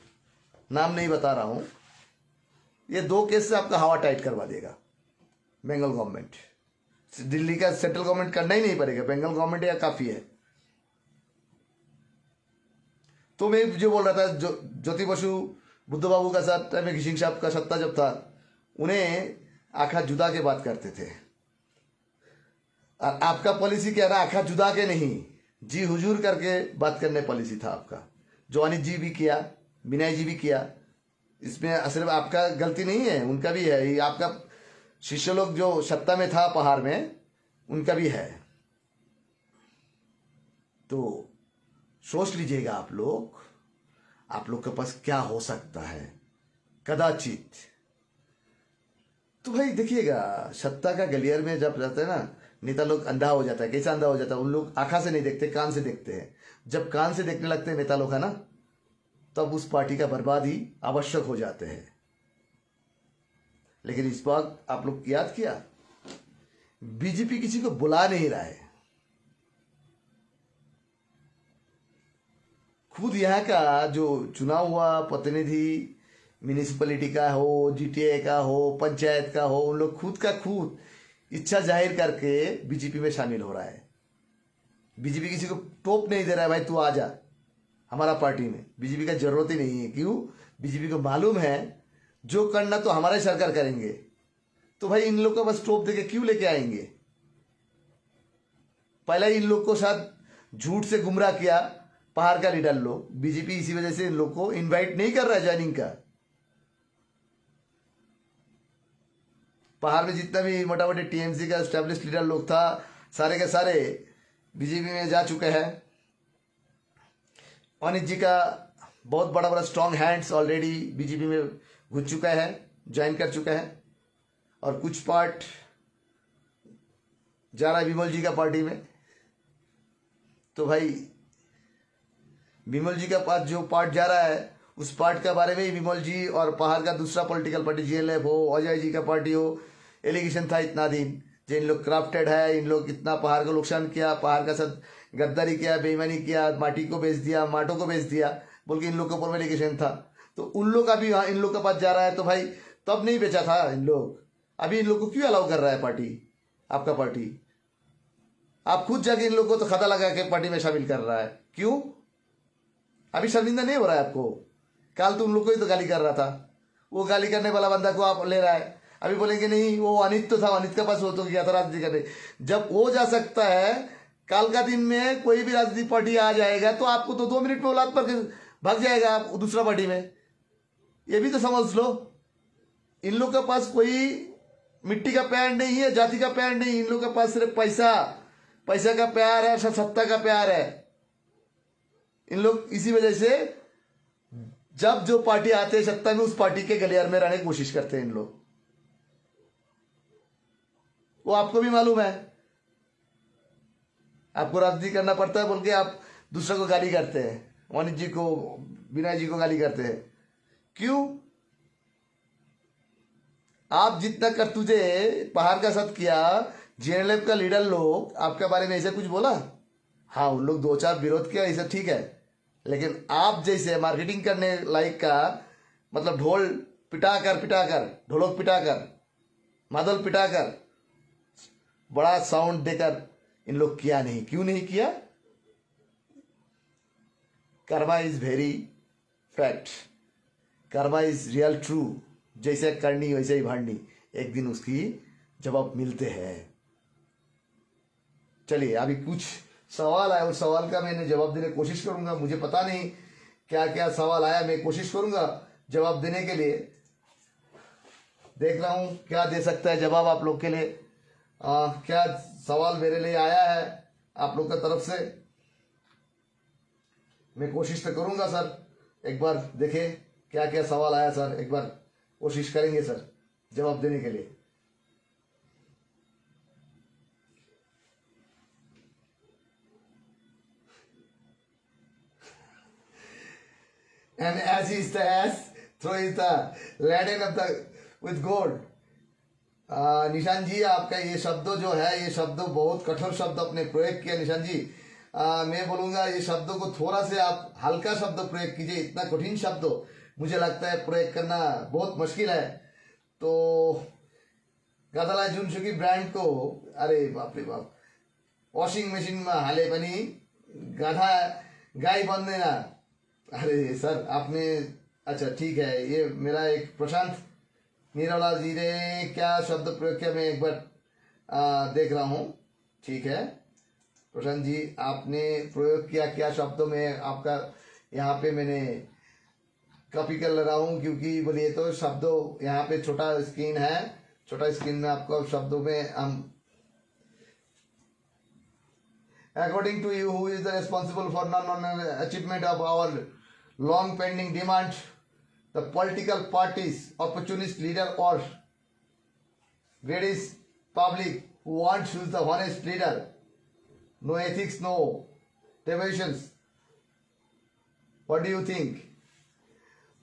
नाम नहीं बता रहा हूं। ये दो केस से आपका हवा टाइट करवा देगा बंगाल गवर्नमेंट। दिल्ली का सेंट्रल गवर्नमेंट करना ही नहीं पड़ेगा, बंगाल गवर्नमेंट या काफी है। तो मैं जो बोल रहा था, ज्योति बसु बुद्ध बाबू का साथ टाइम में घिसिंग साहब का सत्ता जब था, उन्हें आखा जुदा के बात करते थे। और आपका पॉलिसी क्या था? आखा जुदा के नहीं, जी हुजूर करके बात करने पॉलिसी था आपका, जो अनित जी भी किया, विनय जी भी किया। इसमें सिर्फ आपका गलती नहीं है, उनका भी है। ये आपका शिष्य लोग जो सत्ता में था पहाड़ में, उनका भी है। तो सोच लीजिएगा आप लोग के पास क्या हो सकता है कदाचित। तो भाई देखिएगा, सत्ता का गलियार में जब रहते हैं ना, नेता लोग अंधा हो जाता है। कैसा अंधा हो जाता है? उन लोग आंखा से नहीं देखते, कान से देखते हैं। जब कान से देखने लगते हैं नेता लोग, है ना, तब उस पार्टी का बर्बादी आवश्यक हो जाते हैं। लेकिन इस बात आप लोग याद किया, बीजेपी किसी को बुला नहीं रहा है। खुद यहाँ का जो चुना हुआ प्रतिनिधि, म्यूनिसिपैलिटी का हो, जीटीए का हो, पंचायत का हो, उन लोग खुद का खुद इच्छा जाहिर करके बीजेपी में शामिल हो रहा है। बीजेपी किसी को टोप नहीं दे रहा है, भाई तू आ जा हमारा पार्टी में। बीजेपी का जरूरत ही नहीं है। क्यों? बीजेपी को मालूम है जो करना तो हमारा ही सरकार करेंगे। तो भाई इन लोग को बस टोप देके क्यों लेके आएंगे? पहले इन लोग को साथ झूठ से गुमराह किया पहाड़ का लीडर लोग। बीजेपी इसी वजह से इन लोग को इनवाइट नहीं कर रहा है ज्वाइनिंग का। पहाड़ में जितना भी मोटा मोटी टीएमसी का एस्टेब्लिश लीडर लोग था, सारे के सारे बीजेपी में जा चुके हैं। अनित जी का बहुत बड़ा बड़ा स्ट्रॉन्ग हैंड्स ऑलरेडी बीजेपी में घुस चुका है, ज्वाइन कर चुका है। और कुछ पार्ट जा रहा है विमल जी का पार्टी में। तो भाई विमल जी का पास जो पार्ट जा रहा है, उस पार्ट के बारे में ही विमल जी और पहाड़ का दूसरा पॉलिटिकल पार्टी जीएलएफ हो, अजय जी का पार्टी हो, एलिगेशन था इतना दिन जो इन लोग करप्टेड है, इन लोग इतना पहाड़ को नुकसान किया, पहाड़ का साथ गद्दारी किया, बेईमानी किया, माटी को बेच दिया, माटो को बेच दिया, बोल के इन लोग के ऊपर में एलिगेशन था। तो उन लोग अभी इन लोग के पास जा रहा है। तो भाई तब नहीं बेचा था इन लोग, अभी इन लोग को क्यों अलाउ कर रहा है पार्टी, आपका पार्टी? आप खुद जाके इन लोग को तो खाता लगा के पार्टी में शामिल कर रहा है। क्यों? अभी शर्मिंदा नहीं हो रहा है आपको? कल तो उन लोग को ही तो गाली कर रहा था, वो गाली करने वाला बंदा को आप ले रहा है। अभी बोलेंगे नहीं वो अनित तो था, अनित के पास वो तो गया था राजनीति करने। जब वो जा सकता है, कल का दिन में कोई भी राजनीतिक पार्टी आ जाएगा तो आपको तो 2 मिनट में औलाद पर भाग जाएगा आप दूसरा पार्टी में। ये भी तो समझ लो। इन लोग के पास कोई मिट्टी का प्यार नहीं है, जाति का प्यार नहीं, इन लोग के पास सिर्फ पैसा का प्यार है, सत्ता का प्यार है। इन लोग इसी वजह से जब जो पार्टी आते हैं सत्ता में, उस पार्टी के गलियार में रहने की कोशिश करते हैं इन लोग। वो आपको भी मालूम है। आपको राजनीति करना पड़ता है बोल के आप दूसरे को गाली करते हैं, वाणिज्य जी को, विनय जी को गाली करते हैं। क्यों? आप जितना कर तुझे पहाड़ का साथ किया, जेएनएलएफ का लीडर लोग आपके बारे में ऐसे कुछ बोला? हाँ, उन लोग दो चार विरोध किया, ऐसा ठीक है, लेकिन आप जैसे मार्केटिंग करने लायक का, मतलब ढोल पिटाकर ढोलक पिटाकर मादल पिटाकर बड़ा साउंड देकर इन लोग किया नहीं। क्यों नहीं किया? Karma is very fact, Karma is real true. जैसे करनी वैसे ही भाड़नी, एक दिन उसकी जवाब मिलते हैं। चलिए, अभी कुछ सवाल आया, उस सवाल का मैंने जवाब देने की कोशिश करूंगा। मुझे पता नहीं क्या क्या सवाल आया, मैं कोशिश करूंगा जवाब देने के लिए। देख रहा हूं क्या दे सकता है जवाब आप लोग के लिए। क्या सवाल मेरे लिए आया है आप लोग की तरफ से? मैं कोशिश तो करूंगा सर। एक बार देखें क्या क्या सवाल आया सर, एक बार कोशिश करेंगे सर जवाब देने के लिए। And as is the ass, throw is the laden of the with gold. निशान जी, आपका ये शब्द जो है, ये शब्द बहुत कठोर शब्द आपने प्रयोग किया निशान जी। मैं बोलूंगा ये शब्दों को थोड़ा से आप हल्का शब्द प्रयोग कीजिए। इतना कठिन शब्द मुझे लगता है प्रयोग करना बहुत मुश्किल है। तो गदला जुनसुकी ब्रांड को, अरे बाप रे बाप, वॉशिंग मशीन में हाले पनि गाधा गाय बंदेन। अरे सर आपने, अच्छा ठीक है, ये मेरा एक प्रशांत निराला जी ने क्या शब्द प्रयोग किया, मैं एक बार देख रहा हूँ। ठीक है प्रशांत जी, आपने प्रयोग किया क्या शब्दों में, आपका यहाँ पे मैंने कॉपी कर रहा हूँ, क्योंकि बोलिए तो शब्दों यहाँ पे छोटा स्क्रीन है, छोटा स्क्रीन में आपको शब्दों में हम, according to you, who is the responsible for non-achievement of our long pending demand? The political parties, opportunist leader, or greatest public who wants to choose the honest leader? No ethics, no deviations. What do you think?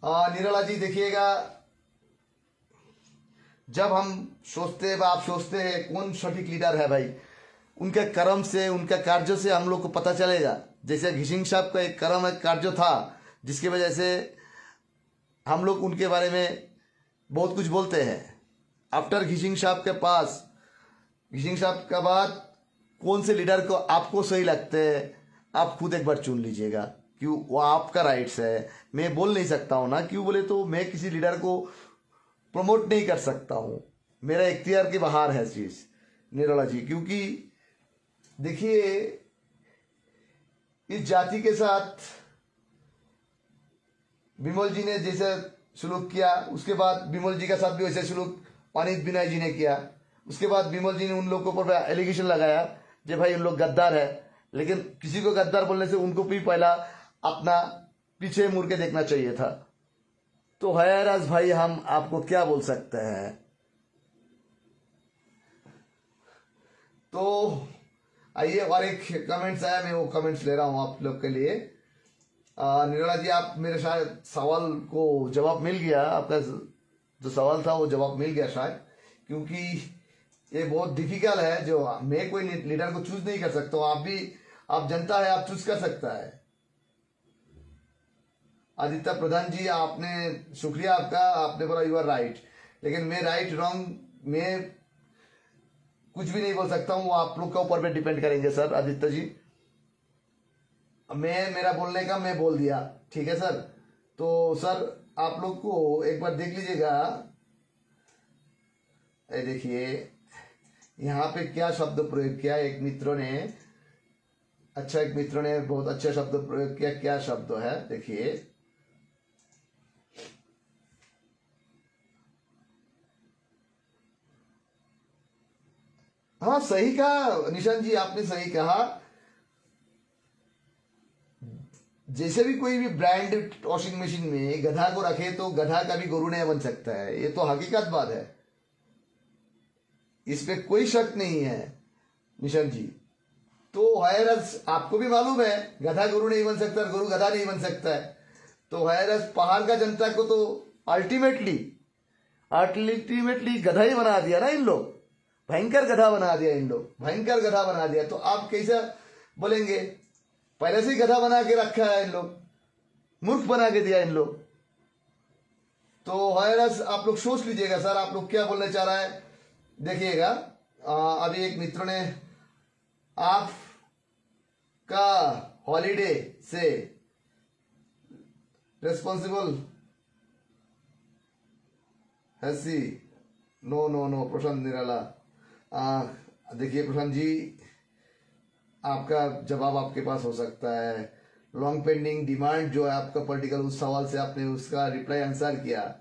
Nirala ji देखिएगा, जब हम सोचते हैं, आप सोचते हैं कौन सटीक लीडर है भाई, उनके कर्म से, उनका कार्यों से हम लोग को पता चलेगा। जैसे घिसिंग साहब का एक कर्म, एक कार्य था जिसकी वजह से हम लोग उनके बारे में बहुत कुछ बोलते हैं। आफ्टर घिसिंग साहब के पास, घिसिंग साहब के बाद कौन से लीडर को आपको सही लगते हैं, आप खुद एक बार चुन लीजिएगा। क्यों? वो आपका राइट्स है, मैं बोल नहीं सकता हूँ ना। क्यों बोले तो मैं किसी लीडर को प्रमोट नहीं कर सकता हूँ, मेरा इख्तियार के बाहर है चीज़ निराला जी। क्योंकि देखिए, इस जाति के साथ विमल जी ने जैसे सुलूक किया, उसके बाद विमल जी के साथ भी वैसे सुलूक अनित विनय जी ने किया। उसके बाद विमल जी ने उन लोगों पर एलिगेशन लगाया कि भाई उन लोग गद्दार है, लेकिन किसी को गद्दार बोलने से उनको भी पहला अपना पीछे मुड़ के देखना चाहिए था। तो हैराज भाई, हम आपको क्या बोल सकते हैं। तो आइए, और एक कमेंट्स आया, मैं वो कमेंट्स ले रहा हूं आप लोग के लिए। निराला जी, आप मेरे शायद सवाल को जवाब मिल गया, आपका जो सवाल था वो जवाब मिल गया शायद, क्योंकि ये बहुत डिफिकल्ट है। जो मैं कोई लीडर को चूज नहीं कर सकता, आप भी, आप जनता है, आप चूज कर सकता है। आदित्य प्रधान जी, आपने, शुक्रिया आपका, आपने बोला यू आर राइट, लेकिन मैं राइट रॉन्ग मैं कुछ भी नहीं बोल सकता हूँ, वो आप लोग के ऊपर पे डिपेंड करेंगे सर। आदित्य जी, मैं, मेरा बोलने का मैं बोल दिया, ठीक है सर। तो सर आप लोग को एक बार देख लीजिएगा, देखिए यहाँ पे क्या शब्द प्रयोग किया एक मित्रों ने, अच्छा, एक मित्रों ने बहुत अच्छा शब्द प्रयोग किया। क्या शब्द है देखिए, हाँ सही कहा निशान जी, आपने सही कहा। जैसे भी कोई भी ब्रांड वॉशिंग मशीन में गधा को रखे तो गधा का भी गुरु नहीं बन सकता है, ये तो हकीकत बात है। इसमें कोई शक नहीं है निशंक जी। तो वायरस आपको भी मालूम है, गधा गुरु नहीं बन सकता, गुरु गधा नहीं बन सकता है। तो वायरस पहाड़ का जनता को तो अल्टीमेटली गधा ही बना दिया ना इन लोग, भयंकर गधा बना दिया इन लोग, भयंकर गधा बना दिया। तो आप कैसे बोलेंगे? पहले से ही गधा बना के रखा है इन लोग, मूर्ख बना के दिया इन लोग। तो वायरस आप लोग सोच लीजिएगा सर, आप लोग क्या बोलना चाह रहा है, देखिएगा। अभी एक मित्र ने आपका हॉलीडे से रिस्पॉन्सिबल हंसी, नो नो नो प्रशांत निराला। देखिए प्रशांत जी, आपका जवाब आपके पास हो सकता है। लॉन्ग पेंडिंग डिमांड जो है आपका पॉलिटिकल, उस सवाल से आपने उसका रिप्लाई आंसर किया।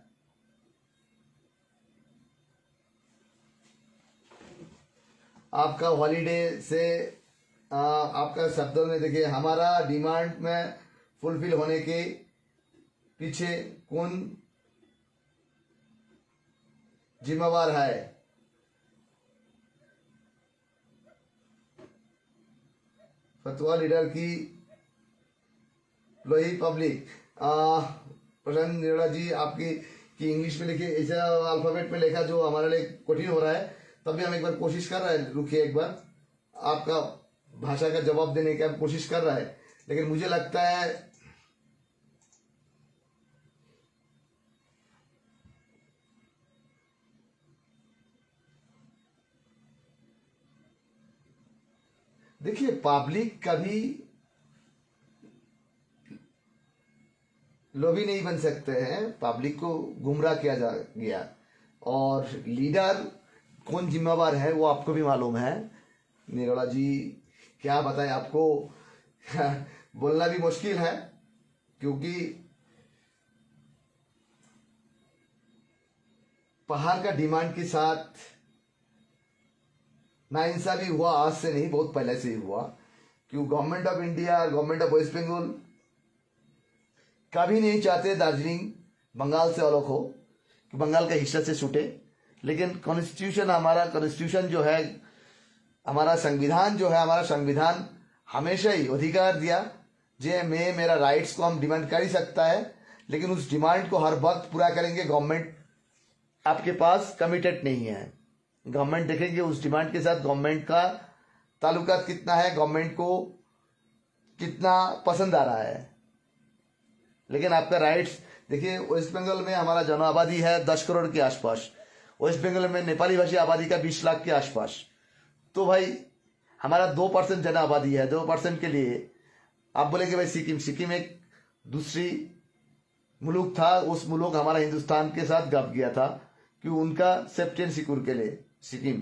आपका हॉलीडे से आपका शब्दों में देखिए, हमारा डिमांड में फुलफिल होने के पीछे कौन जिम्मेवार है? फतवा लीडर की लोही पब्लिक। प्रशांत निराला जी, आपकी कि इंग्लिश में लिखे, ऐसा अल्फाबेट में लिखा जो हमारे लिए कठिन हो रहा है, तब भी हम एक बार कोशिश कर रहे हैं। रुकिए एक बार, आपका भाषा का जवाब देने की हम कोशिश कर रहा है, लेकिन मुझे लगता है देखिए पब्लिक कभी लोभी नहीं बन सकते हैं, पब्लिक को गुमराह किया जा गया। और लीडर कौन जिम्मेवार है वो आपको भी मालूम है। निराला जी क्या बताएं आपको, बोलना भी मुश्किल है, क्योंकि पहाड़ का डिमांड के साथ नाइंसाफी हुआ, आज से नहीं बहुत पहले से ही हुआ। क्यों government of India, government of West Bengal कभी नहीं चाहते दार्जिलिंग बंगाल से अलग हो, कि बंगाल का हिस्सा से छूटे। लेकिन कॉन्स्टिट्यूशन, हमारा कॉन्स्टिट्यूशन जो है, हमारा संविधान जो है, हमारा संविधान हमेशा ही अधिकार दिया जे मैं मेरा राइट्स को हम डिमांड कर ही सकता है, लेकिन उस डिमांड को हर वक्त पूरा करेंगे। गवर्नमेंट आपके पास कमिटेड नहीं है, गवर्नमेंट देखेंगे उस डिमांड के साथ गवर्नमेंट का ताल्लुकात कितना है, गवर्नमेंट को कितना पसंद आ रहा है। लेकिन आपका राइट्स देखिए, वेस्ट बंगाल में हमारा जन आबादी है 10 करोड़ के आसपास, वेस्ट बंगाल में नेपाली भाषी आबादी का 20 लाख के आसपास। तो भाई हमारा 2% जन आबादी है, 2% के लिए आप बोलेंगे भाई सिक्किम एक दूसरी मुल्क था, उस मुल्क हमारा हिंदुस्तान के साथ गप गया था कि उनका सेफ्टी एंड सिक्योर के लिए सिक्किम,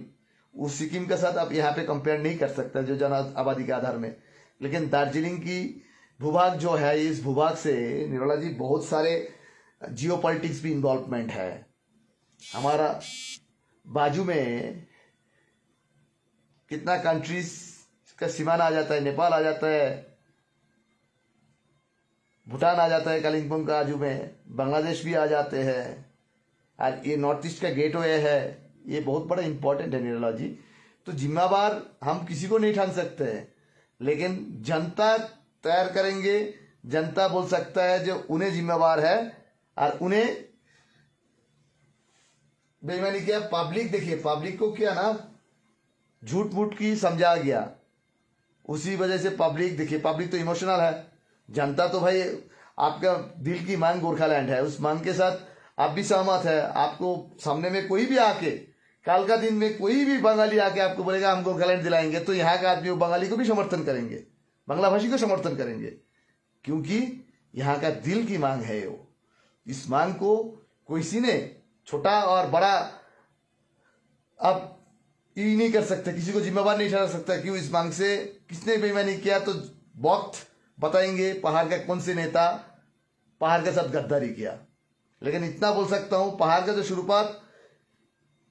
उस सिक्किम के साथ आप यहाँ पे कंपेयर नहीं कर सकते जो जन आबादी के आधार में। लेकिन दार्जिलिंग की भूभाग जो है, इस भूभाग से निराला जी बहुत सारे जियो पॉलिटिक्स भी इन्वॉल्वमेंट है। हमारा बाजू में कितना कंट्रीज का सीमाना आ जाता है, नेपाल आ जाता है, भूटान आ जाता है कालिम्पोंग का बाजू में, बांग्लादेश भी आ जाते हैं, और ये नॉर्थ ईस्ट का गेटवे है, ये बहुत बड़ा इंपॉर्टेंट है निराला जी। तो जिम्मेवार हम किसी को नहीं ठान सकते हैं, लेकिन जनता तैयार करेंगे, जनता बोल सकता है जो उन्हें जिम्मेवार है, और उन्हें बेईमानी किया। पब्लिक देखिए, पब्लिक को क्या ना झूठ मूठ की समझा गया, उसी वजह से पब्लिक देखिए, पब्लिक तो इमोशनल है, जनता तो भाई आपका दिल की मांग गोरखालैंड है, उस मांग के साथ आप भी सहमत है। आपको सामने में कोई भी आके, काल का दिन में कोई भी बंगाली आके आपको बोलेगा हम गोरखालैंड दिलाएंगे, तो यहाँ का आदमी बंगाली को भी समर्थन करेंगे, बांग्ला भाषी को समर्थन करेंगे, क्योंकि यहाँ का दिल की मांग है वो। इस मांग को किसी ने छोटा और बड़ा अब ये नहीं कर सकते, किसी को जिम्मेवार नहीं ठहरा सकता। क्यों इस मांग से किसने बेईमानी किया, तो वक्त बताएंगे पहाड़ का कौन से नेता पहाड़ के साथ गद्दारी किया। लेकिन इतना बोल सकता हूं, पहाड़ का जो शुरुआत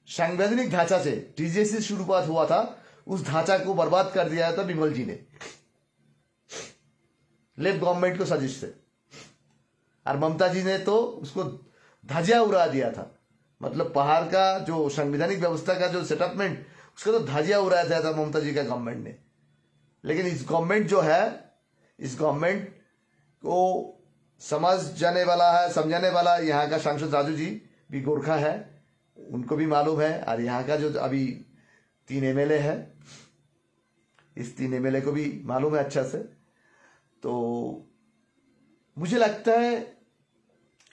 संवैधानिक ढांचा से, टीजेसी से शुरुआत हुआ था, उस ढांचा को बर्बाद कर दिया था बिमल जी ने, लेफ्ट गवर्नमेंट को साजिश से, और ममता जी ने तो उसको धजिया उड़ा दिया था। मतलब पहाड़ का जो संवैधानिक व्यवस्था का जो सेटलमेंट, उसका तो धजिया उड़ाया था ममता जी का गवर्नमेंट ने। लेकिन इस गवर्नमेंट जो है, इस गवर्नमेंट को समझ जाने वाला है, समझाने वाला यहाँ का सांसद राजू जी भी गोरखा है, उनको भी मालूम है। और यहाँ का जो अभी 3 एमएलए है, इस 3 एमएलए को भी मालूम है अच्छा से। तो मुझे लगता है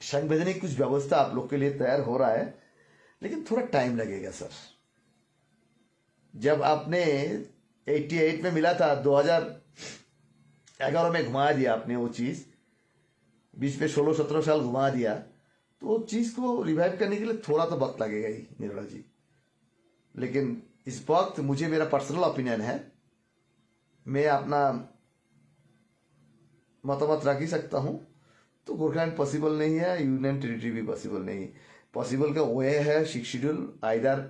संवैधानिक कुछ व्यवस्था आप लोग के लिए तैयार हो रहा है, लेकिन थोड़ा टाइम लगेगा सर। जब आपने 88 में मिला था, 2011 में घुमा दिया आपने वो चीज, बीच में 16-17 साल घुमा दिया, तो वो चीज को रिवाइव करने के लिए थोड़ा तो वक्त लगेगा ही निर्मला जी। लेकिन इस वक्त मुझे, मेरा पर्सनल ओपिनियन है, मैं अपना मतामत रख ही सकता हूं, तो गोरखालैंड पॉसिबल नहीं है, यूनियन टेरिटरी भी पॉसिबल नहीं। पॉसिबल का वो है 6 शेड्यूल, आइदर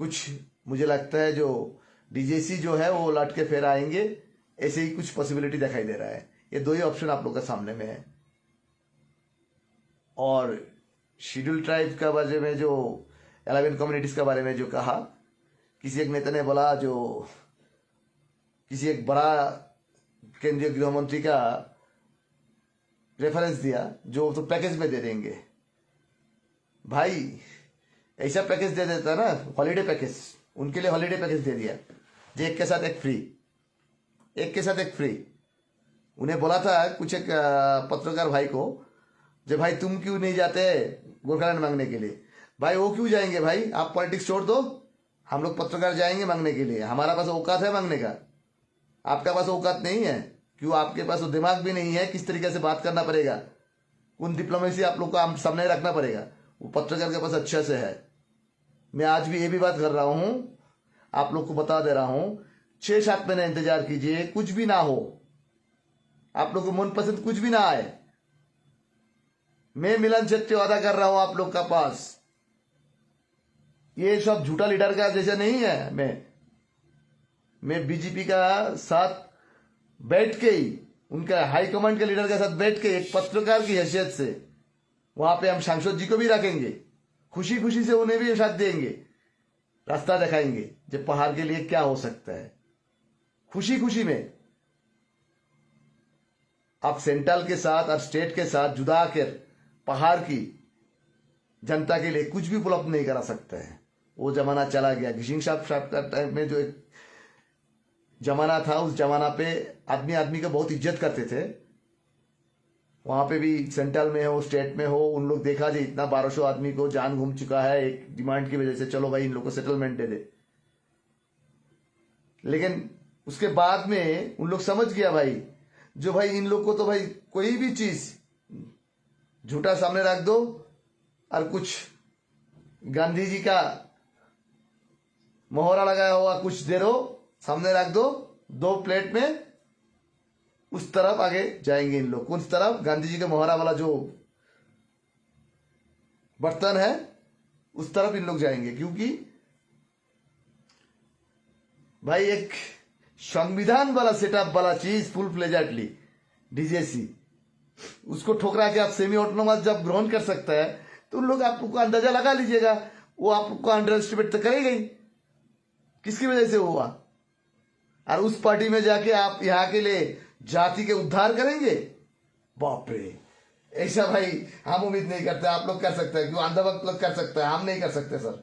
कुछ मुझे लगता है जो डीजेसी जो है वो लट के फिर आएंगे, ऐसे ही कुछ पॉसिबिलिटी दिखाई दे रहा है। ये 2 ही ऑप्शन आप लोग के सामने में है। और शेड्यूल ट्राइब का बारे में जो 11 कम्युनिटीज के बारे में जो कहा, किसी एक नेता ने बोला, जो किसी एक बड़ा केंद्रीय गृह मंत्री का रेफरेंस दिया, जो तो पैकेज में दे देंगे। भाई ऐसा पैकेज दे देता ना, हॉलीडे पैकेज, उनके लिए हॉलीडे पैकेज दे दिया, जो एक के साथ एक फ्री, एक के साथ एक फ्री। उन्हें बोला था कुछ एक पत्रकार भाई को, जब भाई तुम क्यों नहीं जाते गोरखालैंड मांगने के लिए? भाई वो क्यों जाएंगे भाई, आप पॉलिटिक्स छोड़ दो, हम लोग पत्रकार जाएंगे मांगने के लिए, हमारा पास औकात है मांगने का, आपका पास औकात नहीं है। क्यों? आपके पास वो दिमाग भी नहीं है, किस तरीके से बात करना पड़ेगा, उन डिप्लोमेसी आप लोग को सामने रखना पड़ेगा, वो पत्रकार के पास अच्छा से है। मैं आज भी ये भी बात कर रहा हूं, आप लोग को बता दे रहा हूं, 6-7 महीने इंतजार कीजिए, कुछ भी ना हो, आप लोग को मनपसंद कुछ भी ना आए, मैं मिलन सत्य वादा कर रहा हूं आप लोग का पास। ये सब झूठा लीडर का जैसा नहीं है। मैं बीजेपी का साथ बैठ के ही, उनका हाईकमांड के लीडर के साथ बैठ के, एक पत्रकार की हैसियत से वहां पे हम सांसद जी को भी रखेंगे, खुशी खुशी से उन्हें भी साथ देंगे, रास्ता दिखाएंगे जब पहाड़ के लिए क्या हो सकता है, खुशी खुशी में। आप सेंट्रल के साथ और स्टेट के साथ जुदा कर पहाड़ की जनता के लिए कुछ भी उपलब्ध नहीं करा सकता है। वो जमाना चला गया। घिसिंग साहब का टाइम में जो एक जमाना था, उस जमाना पे आदमी आदमी का बहुत इज्जत करते थे। वहां पे भी सेंट्रल में हो, स्टेट में हो, उन लोग देखा जी इतना 1200 आदमी को जान घूम चुका है एक डिमांड की वजह से, चलो भाई इन लोग को सेटलमेंट दे दे। लेकिन उसके बाद में उन लोग समझ गया भाई, जो भाई इन लोग को तो भाई कोई भी चीज झूठा सामने रख दो और कुछ गांधी जी का मोहरा लगाया हुआ कुछ दे दो, सामने रख दो 2 प्लेट में, उस तरफ आगे जाएंगे इन लोग। उस तरफ गांधी जी के मोहरा वाला जो बर्तन है, उस तरफ इन लोग जाएंगे। क्योंकि भाई एक संविधान वाला सेटअप वाला चीज फुल फ्लेजेडली डीजेसी, उसको ठोकरा के आप सेमी ऑटोनोमस जब ग्रहण कर सकता है, तो उन लोग आपको अंदाजा लगा लीजिएगा, वो आपको अंडर एस्टिमेट तो करेगा ही, किसकी वजह से हुआ। और उस पार्टी में जाके आप यहाँ के लिए जाति के उद्धार करेंगे, बाप रे, ऐसा भाई हम उम्मीद नहीं करते। आप लोग कर सकते हैं, क्यों अंधा वक्त लोग कर सकते हैं, हम नहीं कर सकते सर।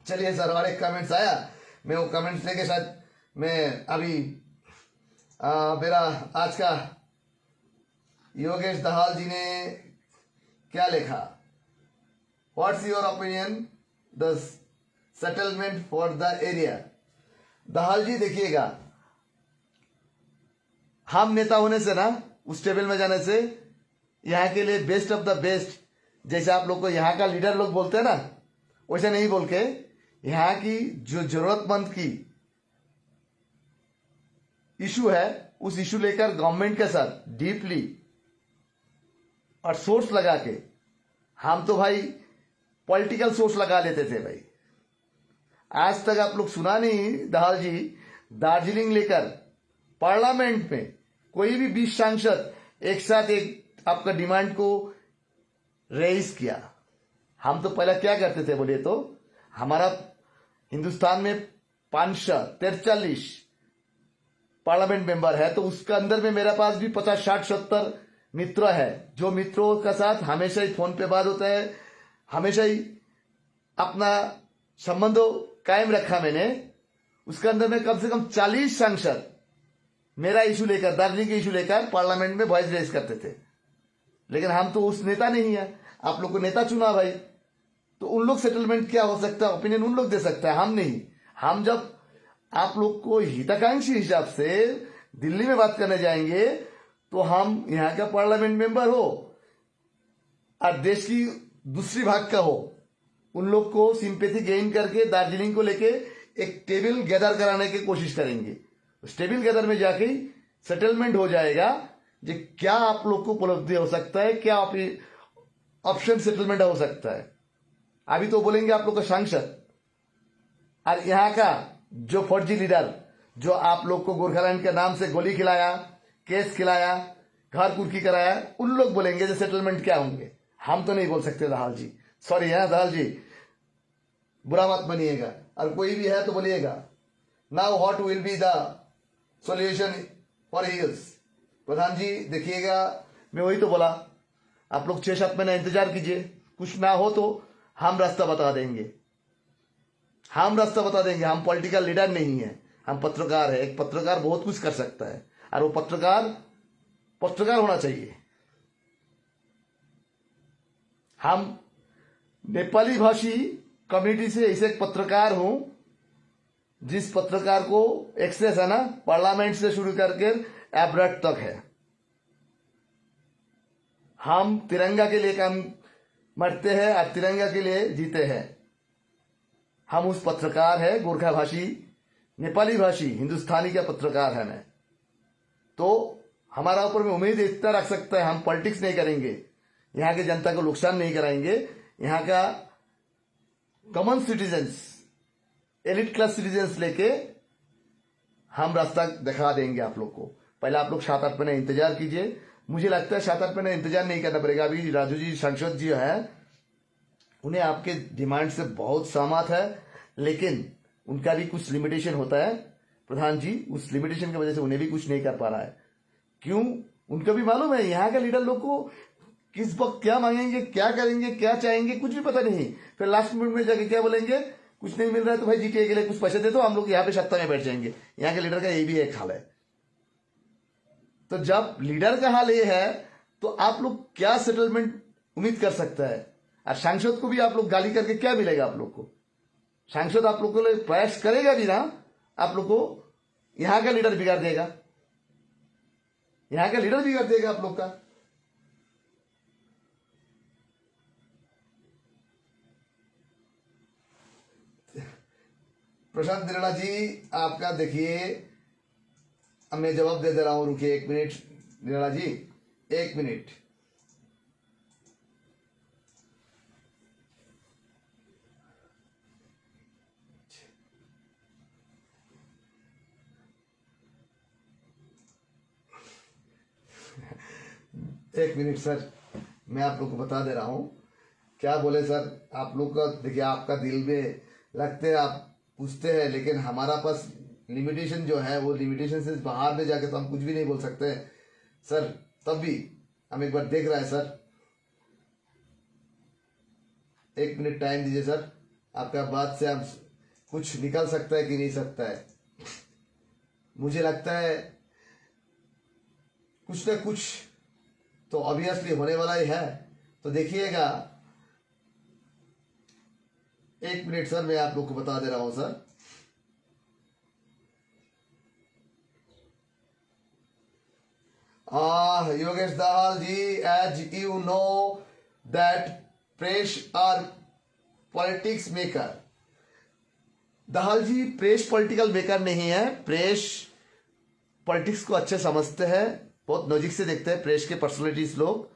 चलिए सर, और एक कमेंट्स आया, मैं वो कमेंट्स लेके शायद मैं अभी मेरा आज का योगेश दहाल जी ने क्या लिखा, what's your opinion the settlement for the area. Dahal ji देखिएगा, हम नेता होने से ना, उस टेबल में जाने से, यहाँ के लिए बेस्ट ऑफ द बेस्ट, जैसे आप लोग को यहाँ का लीडर लोग बोलते हैं ना, वैसे नहीं बोल के यहाँ की जो जरूरतमंद की इशू है, उस इशू लेकर गवर्नमेंट के साथ डीपली और सोर्स लगा के, हम तो भाई पॉलिटिकल सोर्स लगा लेते थे भाई। आज तक आप लोग सुना नहीं दहाल जी दार्जिलिंग लेकर पार्लियामेंट में कोई भी 20 सांसद एक साथ एक आपका डिमांड को रेज किया। हम तो पहले क्या करते थे बोलिए तो, हमारा हिंदुस्तान में 543 पार्लियामेंट मेंबर है, तो उसके अंदर में मेरे पास भी 50 60 70 मित्र है, जो मित्रों के साथ हमेशा ही फोन पे बात होता है, हमेशा ही अपना संबंधों कायम रखा मैंने। उसके अंदर में कम से कम 40 सांसद मेरा इशू लेकर, दार्जिलिंग के इशू लेकर पार्लियामेंट में वॉइस रेज करते थे। लेकिन हम तो उस नेता नहीं है, आप लोग को नेता चुना भाई, तो उन लोग सेटलमेंट क्या हो सकता है, ओपिनियन उन लोग दे सकता है, हम नहीं। हम जब आप लोग को हितकांक्षी हिसाब से दिल्ली में बात करने जाएंगे, तो हम यहाँ का पार्लियामेंट मेंबर हो और देश की दूसरी भाग का हो, उन लोग को सिंपैथी गेन करके दार्जिलिंग को लेके एक टेबल गैदर कराने की कोशिश करेंगे। उस टेबल गैदर में जाके सेटलमेंट हो जाएगा जो क्या आप लोग को उपलब्धि हो सकता है, क्या ऑप्शन सेटलमेंट हो सकता है। अभी तो बोलेंगे आप लोग का सांसद और यहाँ का जो फौजी लीडर जो आप लोग को गोरखालैंड के नाम से गोली खिलाया, केस खिलाया, घर कुर्की कराया, उन लोग बोलेंगे जो सेटलमेंट क्या होंगे। हम तो नहीं बोल सकते दाहाल जी, सॉरी है दाहाल जी, बुरा मत बनिएगा, और कोई भी है तो बोलिएगा। Now what will be the solution for hills. Pradhan ji देखिएगा, मैं वही तो बोला, आप लोग 6-7 महीना इंतजार कीजिए, कुछ ना हो तो हम रास्ता बता देंगे, हम रास्ता बता देंगे। हम पॉलिटिकल लीडर नहीं है, हम पत्रकार है। एक पत्रकार बहुत कुछ कर सकता है, और वो पत्रकार होना चाहिए। हम नेपाली भाषी कम्युनिटी से ऐसे एक पत्रकार हूं, जिस पत्रकार को एक्सेस है ना, पार्लियामेंट से शुरू करके एब्रड तक है। हम तिरंगा के लिए काम मरते हैं और तिरंगा के लिए जीते हैं। हम उस पत्रकार है, गोरखा भाषी, नेपाली भाषी, हिंदुस्तानी का पत्रकार है मैं। तो हमारा ऊपर में उम्मीद इतना रख सकता है, हम पॉलिटिक्स नहीं करेंगे, यहाँ के जनता को नुकसान नहीं कराएंगे। यहाँ का common citizens, elite class citizens लेके हम रास्ता दिखा देंगे आप लोग को। पहले आप लोग 7-8 महीने इंतजार कीजिए। मुझे लगता है 7-8 महीने इंतजार नहीं करना पड़ेगा। अभी राजू जी सांसद जी हैं, उन्हें आपके डिमांड से बहुत सहमत है, लेकिन उनका भी कुछ लिमिटेशन होता है प्रधान जी। उस लिमिटेशन की वजह से उन्हें भी कुछ नहीं कर पा रहा है। क्यों? उनको भी मालूम है यहाँ के लीडर लोग को किस वक्त क्या मांगेंगे, क्या करेंगे, क्या चाहेंगे, कुछ भी पता नहीं। फिर लास्ट मिनट में जाके क्या बोलेंगे, कुछ नहीं मिल रहा है तो भाई जीटीए के लिए कुछ पैसे दे दो, हम लोग यहाँ पे सत्ता में बैठ जाएंगे। यहाँ के लीडर का यही भी एक हाल है। तो जब लीडर का हाल ये है, तो आप लोग क्या सेटलमेंट उम्मीद कर सकता है? और सांसद को भी आप लोग गाली करके क्या मिलेगा आप लोग को? सांसद आप लोग को लिए प्रयास करेगा भी ना, आप लोग को यहाँ का लीडर बिगाड़ देगा, यहाँ का लीडर बिगाड़ देगा आप लोग का। प्रशांत निराला जी, आपका देखिए, अब मैं जवाब दे रहा हूं, रुकिए 1 मिनट निराला जी, 1 मिनट। एक मिनट सर, मैं आप लोग को बता दे रहा हूं क्या बोले सर। आप लोग का देखिए, आपका दिल में लगते हैं, आप पूछते हैं, लेकिन हमारा पास लिमिटेशन जो है, वो लिमिटेशन से बाहर में जाके तो हम कुछ भी नहीं बोल सकते सर। तब भी हम एक बार देख रहे हैं सर, 1 मिनट टाइम दीजिए सर। आपका बात से हम कुछ निकल सकता है कि नहीं सकता है, मुझे लगता है कुछ ना कुछ तो ऑब्वियसली होने वाला ही है। तो देखिएगा, 1 मिनट सर, मैं आप लोग को बता दे रहा हूं sir. Yogesh Dahal ji, as you know that press are politics maker. Dahal ji, press political maker नहीं है। प्रेस पॉलिटिक्स को अच्छे समझते हैं, बहुत नजदीक से देखते हैं प्रेस के पर्सनालिटीज लोग।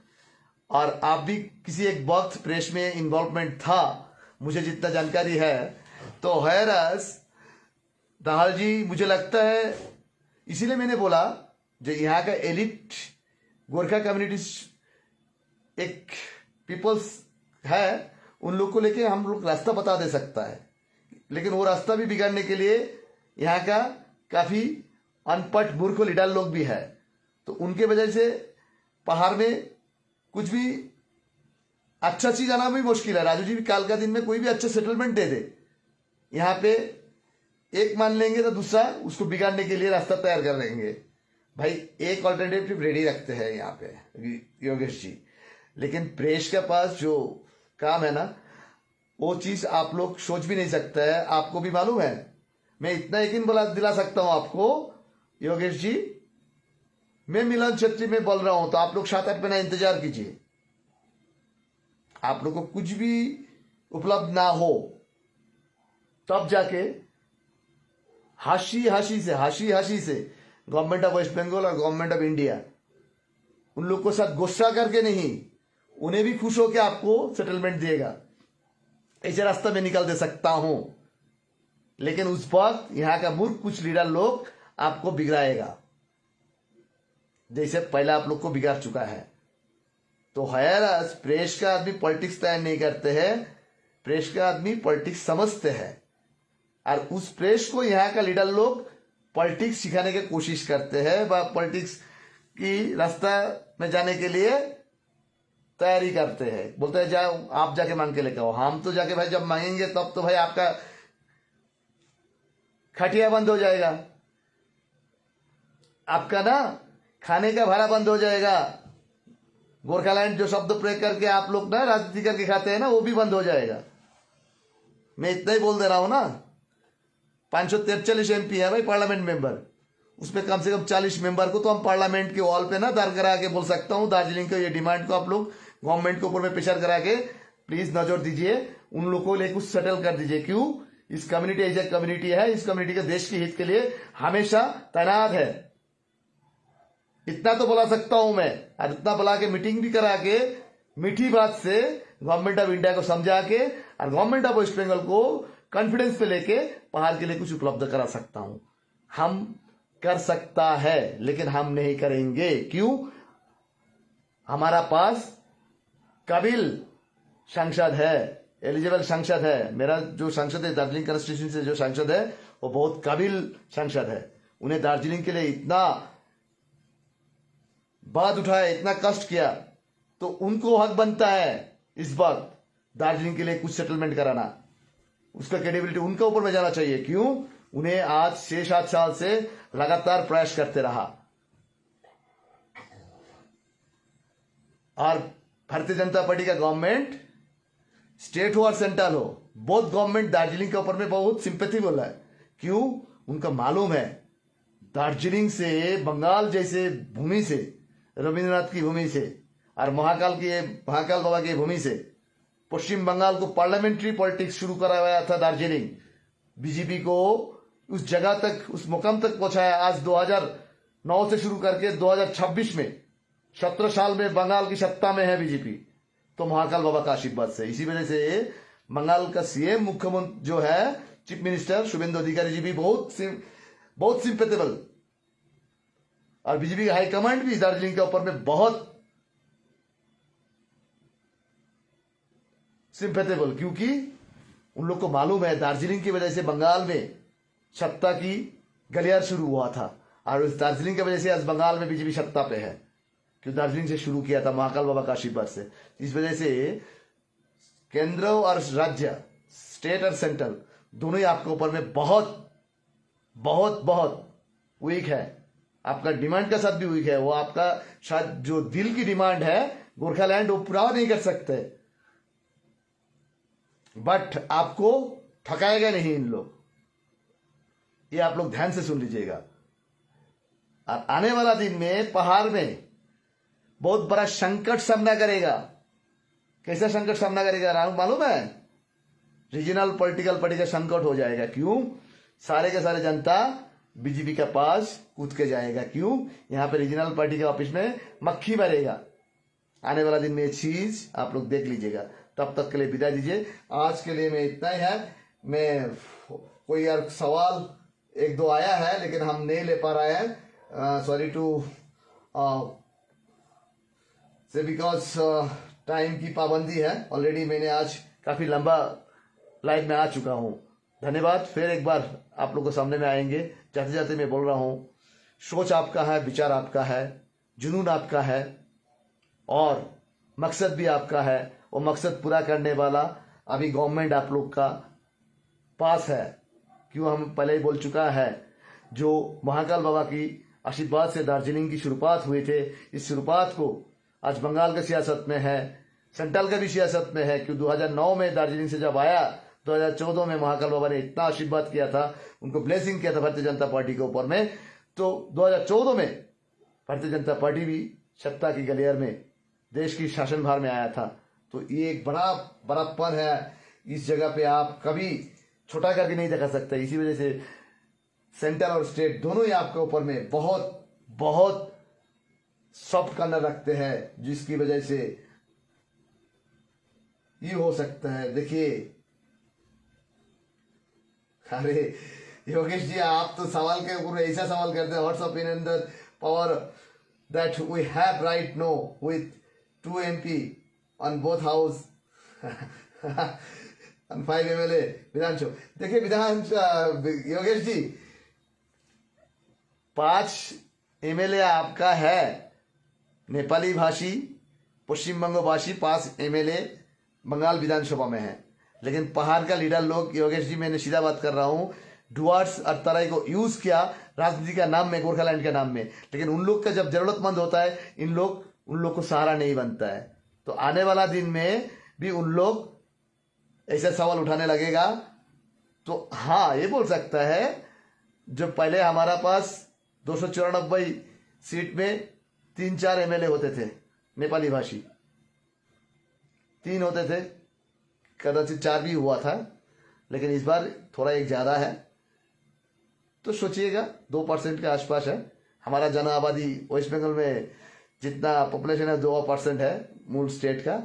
और आप भी किसी एक वक्त प्रेस में इन्वॉल्वमेंट था, मुझे जितना जानकारी है। तो हैरस दाहाल जी, मुझे लगता है, इसीलिए मैंने बोला जो यहाँ का एलिट गोरखा कम्युनिटी एक पीपल्स है, उन लोग को लेके हम लोग रास्ता बता दे सकता है, लेकिन वो रास्ता भी बिगाड़ने के लिए यहाँ का काफी अनपढ़ मूर्ख लीडर लोग भी है। तो उनके वजह से पहाड़ में कुछ भी अच्छा चीज आना भी मुश्किल है। राजू जी भी काल का दिन में कोई भी अच्छा सेटलमेंट दे दे, यहाँ पे एक मान लेंगे तो दूसरा उसको बिगाड़ने के लिए रास्ता तैयार कर लेंगे। भाई एक ऑल्टरनेटिव रेडी रखते हैं यहाँ पे योगेश जी, लेकिन प्रेस के पास जो काम है ना, वो चीज आप लोग सोच भी नहीं सकते हैं। आपको भी मालूम है, मैं इतना यकीन दिला सकता हूं आपको योगेश जी, मैं मिलन छेत्री में बोल रहा हूं, तो आप लोग 7-8 महीना इंतजार कीजिए। आप लोग को कुछ भी उपलब्ध ना हो तब जाके हाशी से गवर्नमेंट ऑफ वेस्ट बंगाल और गवर्नमेंट ऑफ इंडिया उन लोग को साथ गुस्सा करके नहीं, उन्हें भी खुश होकर आपको सेटलमेंट देगा। ऐसे रास्ता में निकल दे सकता हूं, लेकिन उस वक्त यहां का मूर्ख कुछ लीडर लोग आपको बिगड़ाएगा, जैसे पहले आप लोग को बिगाड़ चुका है। तो है प्रेस का आदमी पॉलिटिक्स तैयार नहीं करते हैं, प्रेस का आदमी पॉलिटिक्स समझते हैं, और उस प्रेस को यहाँ का लीडर लोग पॉलिटिक्स सिखाने की कोशिश करते हैं, पॉलिटिक्स की रास्ता में जाने के लिए तैयारी करते हैं। बोलते हैं जाओ आप जाके मांग के लेके आओ। हम तो जाके भाई जब मांगेंगे तब तो भाई आपका खटिया बंद हो जाएगा, आपका ना खाने का भाड़ा बंद हो जाएगा, गोरखालैंड जो शब्द प्रयोग करके आप लोग ना राजनीति करके खाते हैं ना, वो भी बंद हो जाएगा। मैं इतना ही बोल दे रहा हूं ना। 543 MP है भाई पार्लियामेंट मेंबर, उसमें कम से कम 40 मेंबर को तो हम पार्लियामेंट के वॉल पे ना दार करा के बोल सकता हूं, दार्जिलिंग के ये डिमांड को आप लोग गवर्नमेंट के ऊपर में प्रेशर करा के प्लीज नजर दीजिए, उन लोगों को लेकर कुछ सेटल कर दीजिए। क्यों? इस कम्युनिटी ऐसा कम्युनिटी है, इस कम्युनिटी के देश के हित के लिए हमेशा तैनात है। इतना तो बुला सकता हूं मैं, और इतना बुला के मीटिंग भी करा के मीठी बात से गवर्नमेंट ऑफ इंडिया को समझा के और गवर्नमेंट ऑफ वेस्ट बंगाल को कॉन्फिडेंस पे लेके पहाड़ के लिए कुछ उपलब्ध करा सकता हूं। हम कर सकता है, लेकिन हम नहीं करेंगे। क्यों? हमारा पास काबिल सांसद है, एलिजिबल सांसद है। मेरा जो सांसद है दार्जिलिंग कॉन्स्टिट्यूशन से जो सांसद है, वो बहुत काबिल सांसद है। उन्हें दार्जिलिंग के लिए इतना बात उठाया, इतना कष्ट किया, तो उनको हक बनता है इस वक्त दार्जिलिंग के लिए कुछ सेटलमेंट कराना। उसका क्रेडिबिलिटी उनके ऊपर में जाना चाहिए। क्यों? उन्हें आज 6-7 साल से लगातार प्रयास करते रहा, और भारतीय जनता पार्टी का गवर्नमेंट स्टेट हो और सेंट्रल हो, बोथ गवर्नमेंट दार्जिलिंग के ऊपर में बहुत सिंपैथी बोला है। क्यों? उनका मालूम है दार्जिलिंग से, बंगाल जैसे भूमि से, रविंद्रनाथ की भूमि से और महाकाल बाबा की भूमि से पश्चिम बंगाल को पार्लियामेंट्री पॉलिटिक्स शुरू कराया था दार्जिलिंग। बीजेपी को उस जगह तक, उस मुकाम तक पहुंचाया। आज 2009 से शुरू करके 2026 में 17 साल में बंगाल की सत्ता में है बीजेपी, तो महाकाल बाबा का आशीर्वाद से। इसी वजह से बंगाल का सीएम, मुख्यमंत्री जो है, चीफ मिनिस्टर शुभेंदु अधिकारी जी भी बहुत सिंपैथेबल, और बीजेपी का हाईकमांड भी दार्जिलिंग के ऊपर में बहुत सिंपैथेबल, क्योंकि उन लोग को मालूम है दार्जिलिंग की वजह से बंगाल में सत्ता की गलियार शुरू हुआ था, और उस दार्जिलिंग की वजह से आज बंगाल में बीजेपी सत्ता पे है, क्योंकि दार्जिलिंग से शुरू किया था महाकाल बाबा का आशीर्वाद से। इस वजह से केंद्र और राज्य, स्टेट और सेंट्रल, दोनों ही आपके ऊपर में बहुत बहुत बहुत वीक है। आपका डिमांड का साथ भी वीक है। वो आपका शायद जो दिल की डिमांड है गोरखालैंड, वो पूरा नहीं कर सकते, बट आपको थकाएगा नहीं इन लोग। ये आप लोग ध्यान से सुन लीजिएगा। और आने वाला दिन में पहाड़ में बहुत बड़ा संकट सामना करेगा। कैसा संकट सामना करेगा मालूम है? रीजनल पॉलिटिकल पार्टी का संकट हो जाएगा। क्यों? सारे के सारे जनता बीजेपी के पास कूद के जाएगा। क्यों? यहाँ पे रीजनल पार्टी के ऑफिस में मक्खी मरेगा। आने वाला दिन में ये चीज आप लोग देख लीजिएगा। तब तक के लिए विदा दीजिए। आज के लिए मैं इतना ही है। मैं कोई यार सवाल 1-2 आया है, लेकिन हम नहीं ले पा रहे हैं, सॉरी टू से, बिकॉज टाइम की पाबंदी है। ऑलरेडी मैंने आज काफ़ी लंबा लाइव में आ चुका हूँ। धन्यवाद। फिर एक बार आप लोगों के सामने में आएंगे। जाते जाते मैं बोल रहा हूँ, सोच आपका है, विचार आपका है, जुनून आपका है और मकसद भी आपका है। वो मकसद पूरा करने वाला अभी गवर्नमेंट आप लोग का पास है। क्यों, हम पहले ही बोल चुका है, जो महाकाल बाबा की आशीर्वाद से दार्जिलिंग की शुरुआत हुई थे, इस शुरुआत को आज बंगाल के सियासत में है, सेंट्रल का भी सियासत में है। क्यों 2009 में दार्जिलिंग से जब आया, 2014 में महाकाल बाबा ने इतना आशीर्वाद किया था, उनको ब्लेसिंग किया था भारतीय जनता पार्टी के ऊपर में, तो 2014 में भारतीय जनता पार्टी भी सत्ता की गलियार में देश की शासनभार में आया था। तो ये एक बड़ा बड़ापन है। इस जगह पे आप कभी छोटा करके नहीं दिखा सकते। इसी वजह से सेंट्रल और स्टेट दोनों ही आपके ऊपर में बहुत बहुत सॉफ्ट कॉर्नर रखते हैं, जिसकी वजह से ये हो सकता है। देखिए, अरे योगेश जी, आप तो सवाल के ऊपर ऐसा सवाल करते हैं, what's opinion the power that we have right no with 2 MP on both house on 5 MLA Vidhan Sabha. देखिए योगेश जी, 5 MLA आपका है नेपाली भाषी, पश्चिम बंग भाषी, 5 MLA बंगाल विधानसभा में है। लेकिन पहाड़ का लीडर लोग, योगेश जी मैंने सीधा बात कर रहा हूँ, डुआर्स और तराई को यूज किया राजनीति का नाम में, गोरखालैंड के नाम में। लेकिन उन लोग का जब जरूरतमंद होता है, उन लोग को सहारा नहीं बनता है। तो आने वाला दिन में भी उन लोग ऐसा सवाल उठाने लगेगा। तो हाँ, ये बोल सकता है, जो पहले हमारा पास 294 सीट में 3-4 MLA होते थे नेपाली भाषी, 3 होते थे, कदाचित 4 भी हुआ था, लेकिन इस बार थोड़ा एक ज़्यादा है। तो सोचिएगा 2% के आसपास है। हमारा जन आबादी वेस्ट बंगाल में जितना पॉपुलेशन है 2% है मूल स्टेट का,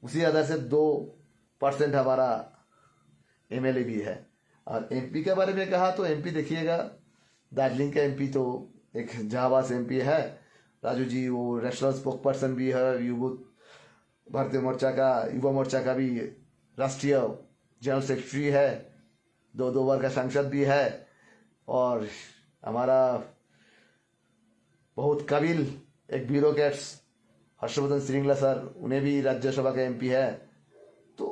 उसी आधार से 2% हमारा MLA भी है। और MP के बारे में कहा तो MP देखिएगा, दार्जिलिंग का MP तो एक जहाबाज MP है राजू जी, वो नेशनल स्पोक पर्सन भी है, भारतीय मोर्चा का, युवा मोर्चा का भी राष्ट्रीय जनरल सेक्रेटरी है, 2 बार का सांसद भी है। और हमारा बहुत काबिल एक ब्यूरोक्रेट्स हर्षवर्धन श्रृंगला सर, उन्हें भी राज्यसभा का MP है। तो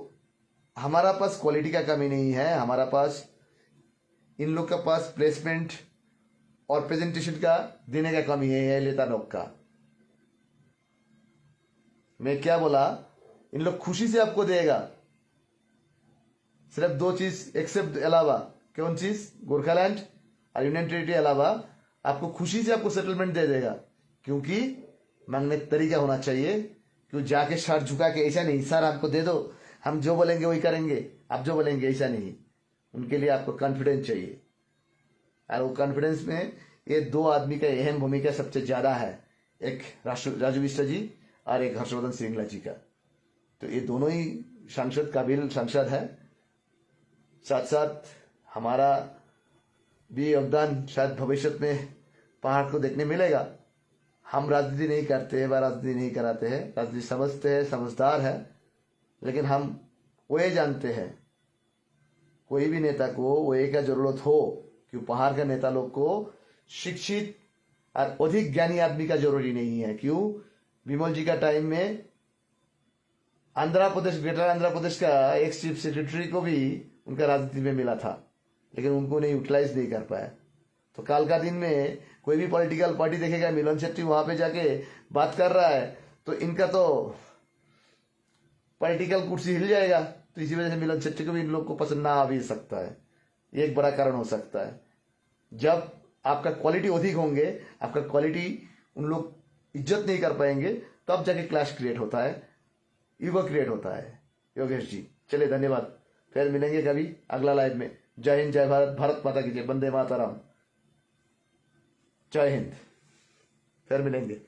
हमारा पास क्वालिटी का कमी नहीं है, हमारा पास इन लोग का पास प्लेसमेंट और प्रेजेंटेशन का देने का कमी है लेता लोग का। मैं क्या बोला, इन लोग खुशी से आपको देगा, सिर्फ 2 चीज एक्सेप्ट अलावा, कौन चीज, गोरखालैंड और यूनियन टेरिटरी अलावा आपको खुशी से आपको सेटलमेंट दे देगा। क्योंकि मांगने का तरीका होना चाहिए, क्यों जाके सर झुका के ऐसा नहीं, सर हमको दे दो, हम जो बोलेंगे वही करेंगे, आप जो बोलेंगे, ऐसा नहीं। उनके लिए आपको कॉन्फिडेंस चाहिए, और वो कॉन्फिडेंस में ये 2 आदमी का अहम भूमिका सबसे ज्यादा है, एक राजू बिष्ट जी और एक हर्षवर्धन श्रृंगला जी का। तो ये दोनों ही सांसद, काबिल सांसद है। साथ साथ हमारा भी योगदान शायद भविष्य में पहाड़ को देखने मिलेगा। हम राजनीति नहीं करते हैं, वह राजनीति नहीं कराते हैं, राजनीति समझते हैं, समझदार है। लेकिन हम वो ये जानते हैं, कोई भी नेता को वो एक का जरूरत हो कि पहाड़ के नेता लोग को शिक्षित और अधिक ज्ञानी आदमी का जरूरी नहीं है। क्यों, विमल जी का टाइम में आंध्र प्रदेश, ग्रेटर आंध्र प्रदेश का एक्स चीफ सेक्रेटरी को भी उनका राजनीति में मिला था, लेकिन उनको नहीं यूटिलाइज नहीं कर पाया। तो काल का दिन में कोई भी पॉलिटिकल पार्टी देखेगा, मिलन शेट्टी वहां पे जाके बात कर रहा है, तो इनका तो पॉलिटिकल कुर्सी हिल जाएगा। तो इसी वजह से मिलन शेट्टी को भी इन लोग को पसंद ना आ भी सकता है, ये एक बड़ा कारण हो सकता है। जब आपका क्वालिटी अधिक होंगे, आपका क्वालिटी उन लोग इज्जत नहीं कर पाएंगे, तब जाके क्लैश क्रिएट होता है, ईगो क्रिएट होता है। योगेश जी चलिए, धन्यवाद। फिर मिलेंगे कभी अगला लाइव में। जय हिंद, जय भारत, भारत माता की जय, वंदे मातरम, जय हिंद। फिर मिलेंगे।